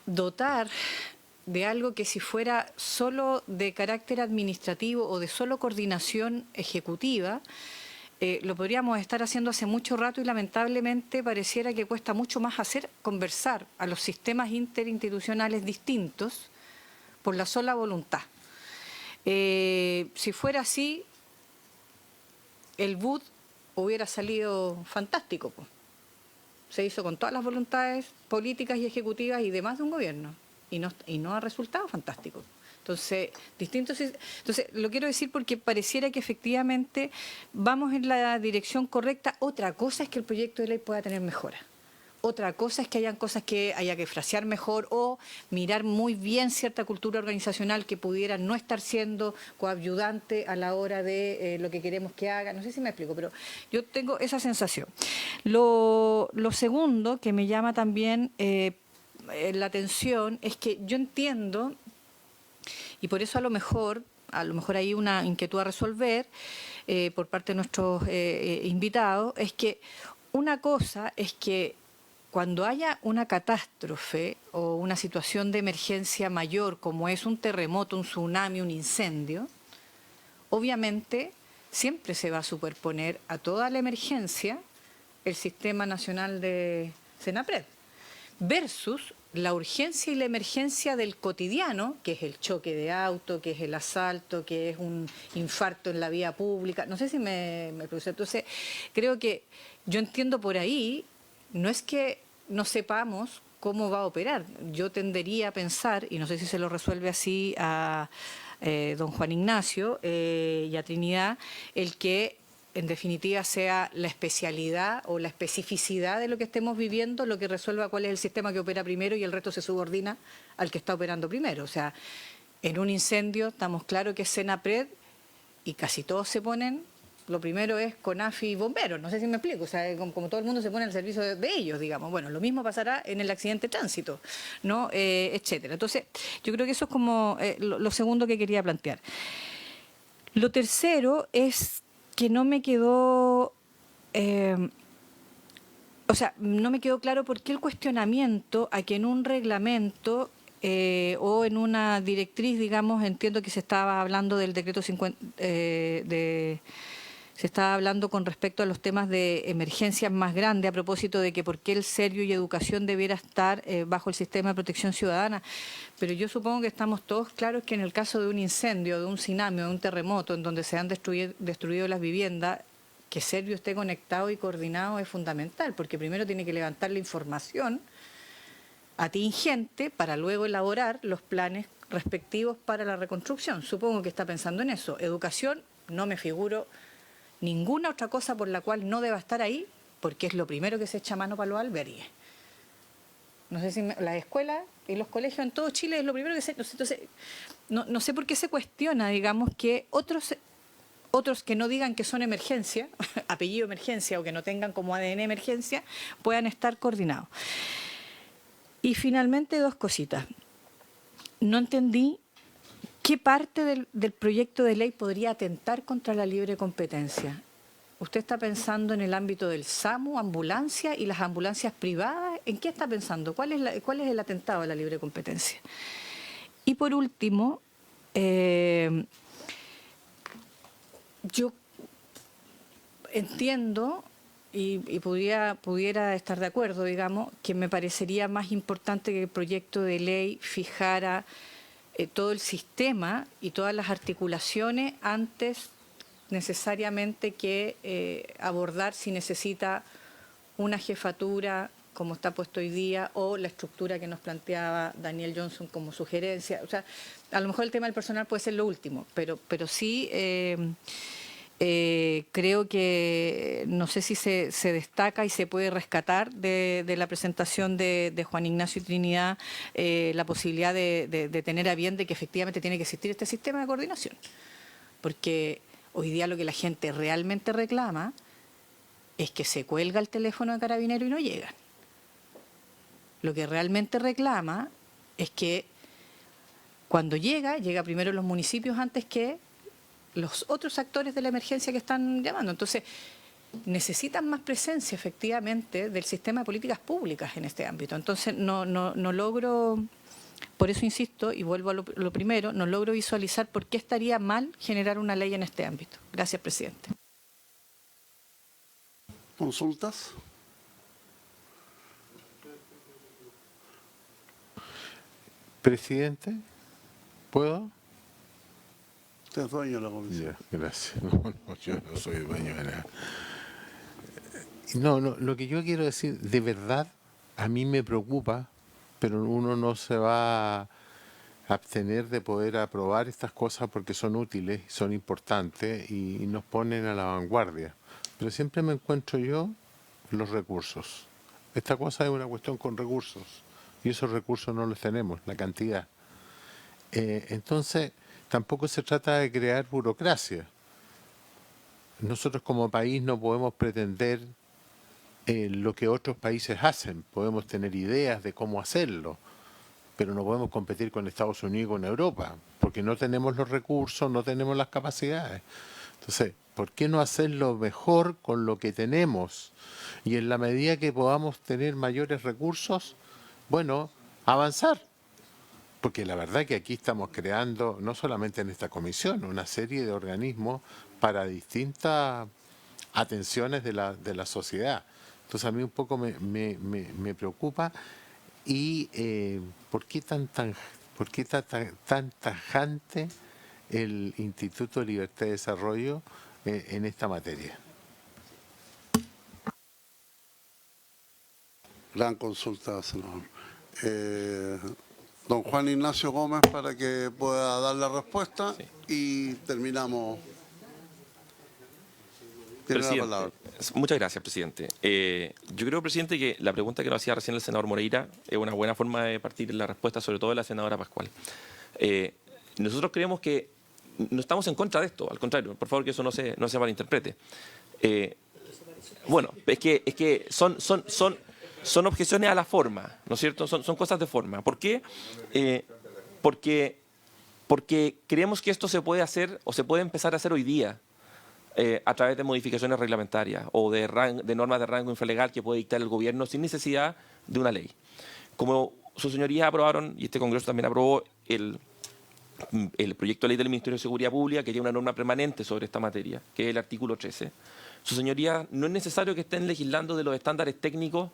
dotar de algo que si fuera solo de carácter administrativo o de solo coordinación ejecutiva, lo podríamos estar haciendo hace mucho rato y lamentablemente pareciera que cuesta mucho más conversar a los sistemas interinstitucionales distintos por la sola voluntad. Si fuera así, el BUD hubiera salido fantástico, po. Se hizo con todas las voluntades políticas y ejecutivas y demás de un gobierno y no ha resultado fantástico. Entonces, lo quiero decir porque pareciera que efectivamente vamos en la dirección correcta. Otra cosa es que el proyecto de ley pueda tener mejoras. Otra cosa es que hayan cosas que haya que frasear mejor o mirar muy bien cierta cultura organizacional que pudiera no estar siendo coadyuvante a la hora de lo que queremos que haga. No sé si me explico, pero yo tengo esa sensación. Lo segundo que me llama también la atención es que yo entiendo, y por eso a lo mejor hay una inquietud a resolver por parte de nuestros invitados, es que una cosa es que cuando haya una catástrofe o una situación de emergencia mayor, como es un terremoto, un tsunami, un incendio, obviamente siempre se va a superponer a toda la emergencia el Sistema Nacional de Senapred, versus la urgencia y la emergencia del cotidiano, que es el choque de auto, que es el asalto, que es un infarto en la vía pública. No sé si me produce. Entonces, creo que yo entiendo por ahí. No es que no sepamos cómo va a operar. Yo tendería a pensar, y no sé si se lo resuelve así a don Juan Ignacio y a Trinidad, el que en definitiva sea la especialidad o la especificidad de lo que estemos viviendo lo que resuelva cuál es el sistema que opera primero y el resto se subordina al que está operando primero. O sea, en un incendio estamos claros que es Senapred y casi todos se ponen. Lo primero es CONAFI y bomberos, no sé si me explico, o sea, como todo el mundo se pone al servicio de ellos, digamos. Bueno, lo mismo pasará en el accidente de tránsito, ¿no? Etcétera. Entonces, yo creo que eso es como lo segundo que quería plantear. Lo tercero es que no me quedó, no me quedó claro por qué el cuestionamiento a que en un reglamento o en una directriz, digamos, entiendo que se estaba hablando del decreto 50, se estaba hablando con respecto a los temas de emergencias más grandes, a propósito de que por qué el serio y educación debiera estar bajo el sistema de protección ciudadana. Pero yo supongo que estamos todos claros que en el caso de un incendio, de un tsunami o de un terremoto en donde se han destruido las viviendas, que Servio esté conectado y coordinado es fundamental, porque primero tiene que levantar la información atingente para luego elaborar los planes respectivos para la reconstrucción. Supongo que está pensando en eso. Educación, no me figuro ninguna otra cosa por la cual no deba estar ahí, porque es lo primero que se echa mano para los albergues. No sé si las escuelas y los colegios en todo Chile es lo primero que se... Entonces, no sé por qué se cuestiona, digamos, que otros que no digan que son emergencia, apellido emergencia, o que no tengan como ADN emergencia, puedan estar coordinados. Y finalmente, dos cositas. No entendí qué parte del proyecto de ley podría atentar contra la libre competencia. ¿Usted está pensando en el ámbito del SAMU, ambulancia y las ambulancias privadas? ¿En qué está pensando? ¿Cuál es el atentado a la libre competencia? Y por último, yo entiendo y pudiera estar de acuerdo, digamos, que me parecería más importante que el proyecto de ley fijara todo el sistema y todas las articulaciones antes necesariamente que abordar si necesita una jefatura como está puesto hoy día, o la estructura que nos planteaba Daniel Johnson como sugerencia. O sea, a lo mejor el tema del personal puede ser lo último, pero sí creo que no sé si se destaca y se puede rescatar de la presentación de Juan Ignacio y Trinidad la posibilidad de tener a bien de que efectivamente tiene que existir este sistema de coordinación. Porque hoy día lo que la gente realmente reclama es que se cuelga el teléfono de Carabinero y no llegan. Lo que realmente reclama es que cuando llega primero los municipios antes que los otros actores de la emergencia que están llamando. Entonces, necesitan más presencia, efectivamente, del sistema de políticas públicas en este ámbito. Entonces, no logro, por eso insisto, y vuelvo a lo primero, no logro visualizar por qué estaría mal generar una ley en este ámbito. Gracias, presidente. ¿Consultas? Presidente, ¿puedo? Usted es dueño de la comisión. Ya, gracias. No, yo no soy dueño de nada. No, lo que yo quiero decir, de verdad, a mí me preocupa, pero uno no se va a abstener de poder aprobar estas cosas porque son útiles, son importantes y nos ponen a la vanguardia. Pero siempre me encuentro yo los recursos. Esta cosa es una cuestión con recursos y esos recursos no los tenemos, la cantidad. Entonces, tampoco se trata de crear burocracia. Nosotros como país no podemos pretender lo que otros países hacen. Podemos tener ideas de cómo hacerlo, pero no podemos competir con Estados Unidos y con Europa, porque no tenemos los recursos, no tenemos las capacidades. Entonces, ¿por qué no hacerlo mejor con lo que tenemos? Y en la medida que podamos tener mayores recursos, bueno, avanzar. Porque la verdad que aquí estamos creando, no solamente en esta comisión, una serie de organismos para distintas atenciones de la sociedad. Entonces a mí un poco me preocupa y ¿por qué tan tajante el Instituto de Libertad y Desarrollo en esta materia? Gran consulta, senador. Don Juan Ignacio Gómez, para que pueda dar la respuesta y terminamos. Tiene la palabra. Muchas gracias, presidente. Yo creo, presidente, que la pregunta que nos hacía recién el senador Moreira es una buena forma de partir en la respuesta, sobre todo de la senadora Pascual. Nosotros creemos que no estamos en contra de esto, al contrario, por favor que eso no se malinterprete. Bueno, es que son objeciones a la forma, ¿no es cierto? Son cosas de forma. ¿Por qué? Porque creemos que esto se puede hacer o se puede empezar a hacer hoy día a través de modificaciones reglamentarias o de normas de rango infralegal que puede dictar el gobierno sin necesidad de una ley. Como sus señorías aprobaron, y este Congreso también aprobó, el proyecto de ley del Ministerio de Seguridad Pública, que tiene una norma permanente sobre esta materia, que es el artículo 13. Sus señorías, no es necesario que estén legislando de los estándares técnicos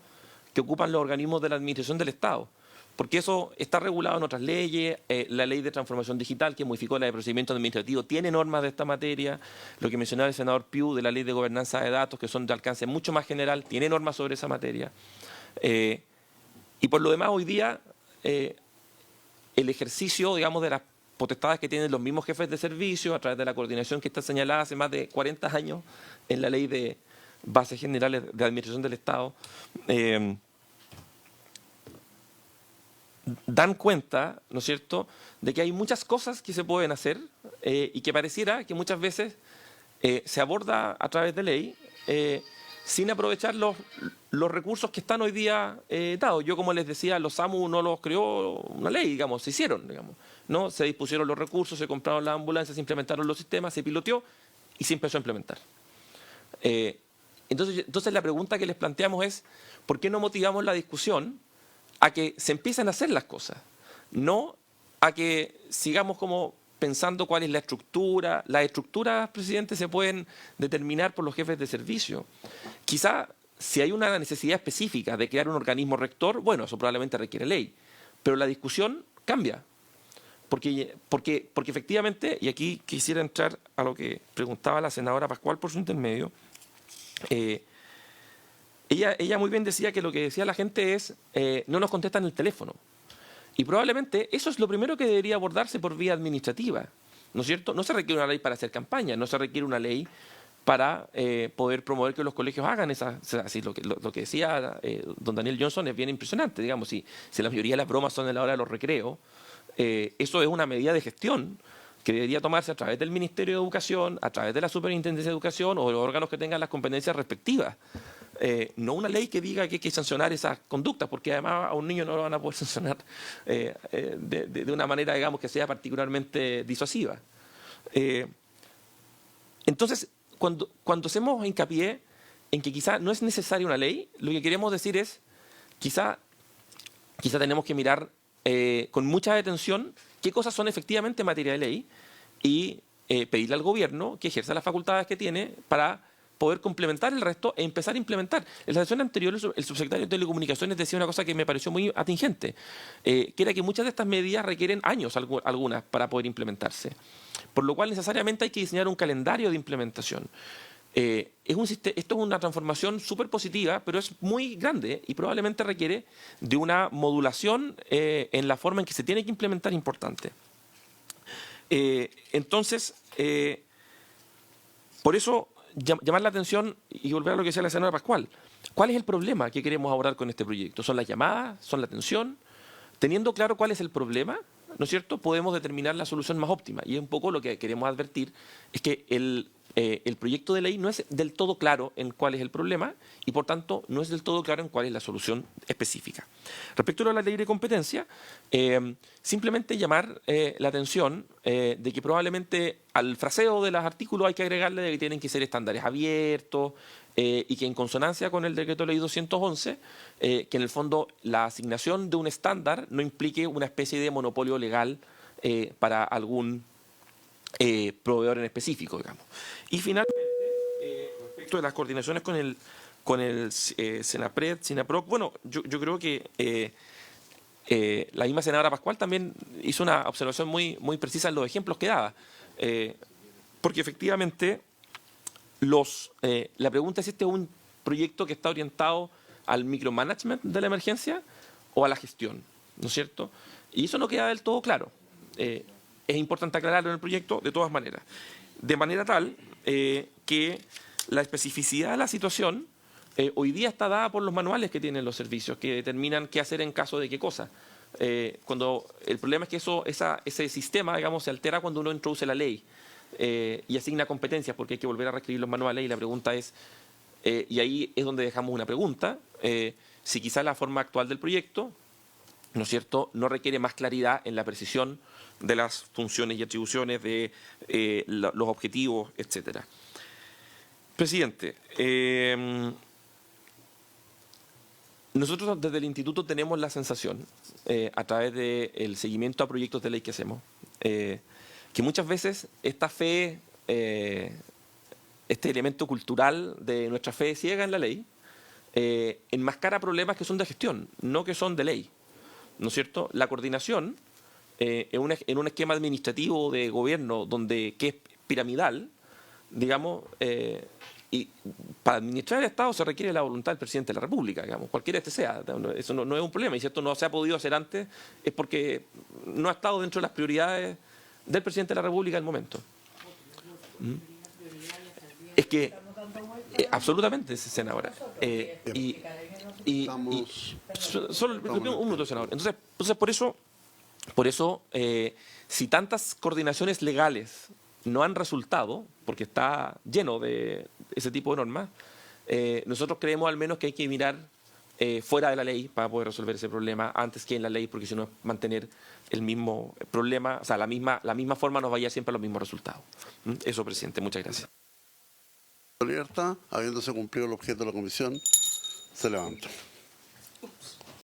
que ocupan los organismos de la administración del Estado, porque eso está regulado en otras leyes. La ley de transformación digital, que modificó la de procedimiento administrativo, tiene normas de esta materia. Lo que mencionaba el senador Piu de la ley de gobernanza de datos, que son de alcance mucho más general, tiene normas sobre esa materia. Y por lo demás, hoy día, el ejercicio, digamos, de las potestades que tienen los mismos jefes de servicio a través de la coordinación que está señalada hace más de 40 años en la ley de bases generales de administración del Estado, dan cuenta, ¿no es cierto?, de que hay muchas cosas que se pueden hacer y que pareciera que muchas veces se aborda a través de ley sin aprovechar los recursos que están hoy día dados. Yo, como les decía, los SAMU no los creó una ley, digamos, se hicieron, digamos, ¿no? Se dispusieron los recursos, se compraron las ambulancias, se implementaron los sistemas, se piloteó y se empezó a implementar. Entonces la pregunta que les planteamos es, ¿por qué no motivamos la discusión a que se empiecen a hacer las cosas? No a que sigamos como pensando cuál es la estructura. Las estructuras, presidente, se pueden determinar por los jefes de servicio. Quizá si hay una necesidad específica de crear un organismo rector, bueno, eso probablemente requiere ley. Pero la discusión cambia. Porque efectivamente, y aquí quisiera entrar a lo que preguntaba la senadora Pascual por su intermedio, ella muy bien decía que lo que decía la gente es, no nos contestan el teléfono. Y probablemente eso es lo primero que debería abordarse por vía administrativa, ¿no es cierto? No se requiere una ley para hacer campaña, no se requiere una ley para poder promover que los colegios hagan así lo que decía don Daniel Johnson es bien impresionante, digamos, si la mayoría de las bromas son en la hora de los recreos, eso es una medida de gestión que debería tomarse a través del Ministerio de Educación, a través de la Superintendencia de Educación o de los órganos que tengan las competencias respectivas. No una ley que diga que hay que sancionar esas conductas, porque además a un niño no lo van a poder sancionar de una manera, digamos, que sea particularmente disuasiva. Entonces, cuando hacemos hincapié en que quizá no es necesaria una ley, lo que queremos decir es, quizá tenemos que mirar con mucha atención qué cosas son efectivamente materia de ley y pedirle al gobierno que ejerza las facultades que tiene para poder complementar el resto e empezar a implementar. En la sesión anterior, el subsecretario de Telecomunicaciones decía una cosa que me pareció muy atingente, que era que muchas de estas medidas requieren años, algunas, para poder implementarse. Por lo cual, necesariamente hay que diseñar un calendario de implementación. Esto es una transformación súper positiva, pero es muy grande y probablemente requiere de una modulación en la forma en que se tiene que implementar importante. Entonces, por eso, llamar la atención y volver a lo que decía la senadora Pascual. ¿Cuál es el problema que queremos abordar con este proyecto? ¿Son las llamadas? ¿Son la atención? Teniendo claro cuál es el problema, ¿no es cierto?, podemos determinar la solución más óptima. Y un poco lo que queremos advertir es que el proyecto de ley no es del todo claro en cuál es el problema y, por tanto, no es del todo claro en cuál es la solución específica. Respecto a la ley de competencia, simplemente llamar la atención de que probablemente al fraseo de los artículos hay que agregarle de que tienen que ser estándares abiertos y que en consonancia con el decreto de ley 211, que en el fondo la asignación de un estándar no implique una especie de monopolio legal para algún proveedor en específico, digamos. Y finalmente, respecto de las coordinaciones con el Senapred, Sinaproc, bueno, yo creo que la misma senadora Pascual también hizo una observación muy precisa en los ejemplos que daba, porque efectivamente la pregunta es si este es un proyecto que está orientado al micromanagement de la emergencia o a la gestión, ¿no es cierto? Y eso no queda del todo claro. Es importante aclararlo en el proyecto de todas maneras. De manera tal que la especificidad de la situación hoy día está dada por los manuales que tienen los servicios, que determinan qué hacer en caso de qué cosa. Cuando el problema es que ese sistema, digamos, se altera cuando uno introduce la ley y asigna competencias, porque hay que volver a reescribir los manuales y la pregunta es, y ahí es donde dejamos una pregunta, si quizás la forma actual del proyecto, ¿no es cierto?, no requiere más claridad en la precisión de las funciones y atribuciones, de los objetivos, etcétera. Presidente, nosotros desde el Instituto tenemos la sensación, a través del seguimiento a proyectos de ley que hacemos, que muchas veces esta fe, este elemento cultural de nuestra fe ciega en la ley, enmascara problemas que son de gestión, no que son de ley, ¿no es cierto? La coordinación en un esquema administrativo de gobierno que es piramidal, digamos, y para administrar el Estado se requiere la voluntad del presidente de la República, digamos, cualquiera este sea. Eso no es un problema, y si esto no se ha podido hacer antes es porque no ha estado dentro de las prioridades del presidente de la República en el momento. Es que absolutamente, senadora. Solo un minuto, senador. Entonces por eso, si tantas coordinaciones legales no han resultado, porque está lleno de ese tipo de normas, nosotros creemos al menos que hay que mirar fuera de la ley para poder resolver ese problema antes que en la ley, porque si no mantener el mismo problema, o sea, la misma forma nos vaya siempre a los mismos resultados. Eso, presidente, muchas gracias. Libertad, habiéndose cumplido el objeto de la comisión, se levanta.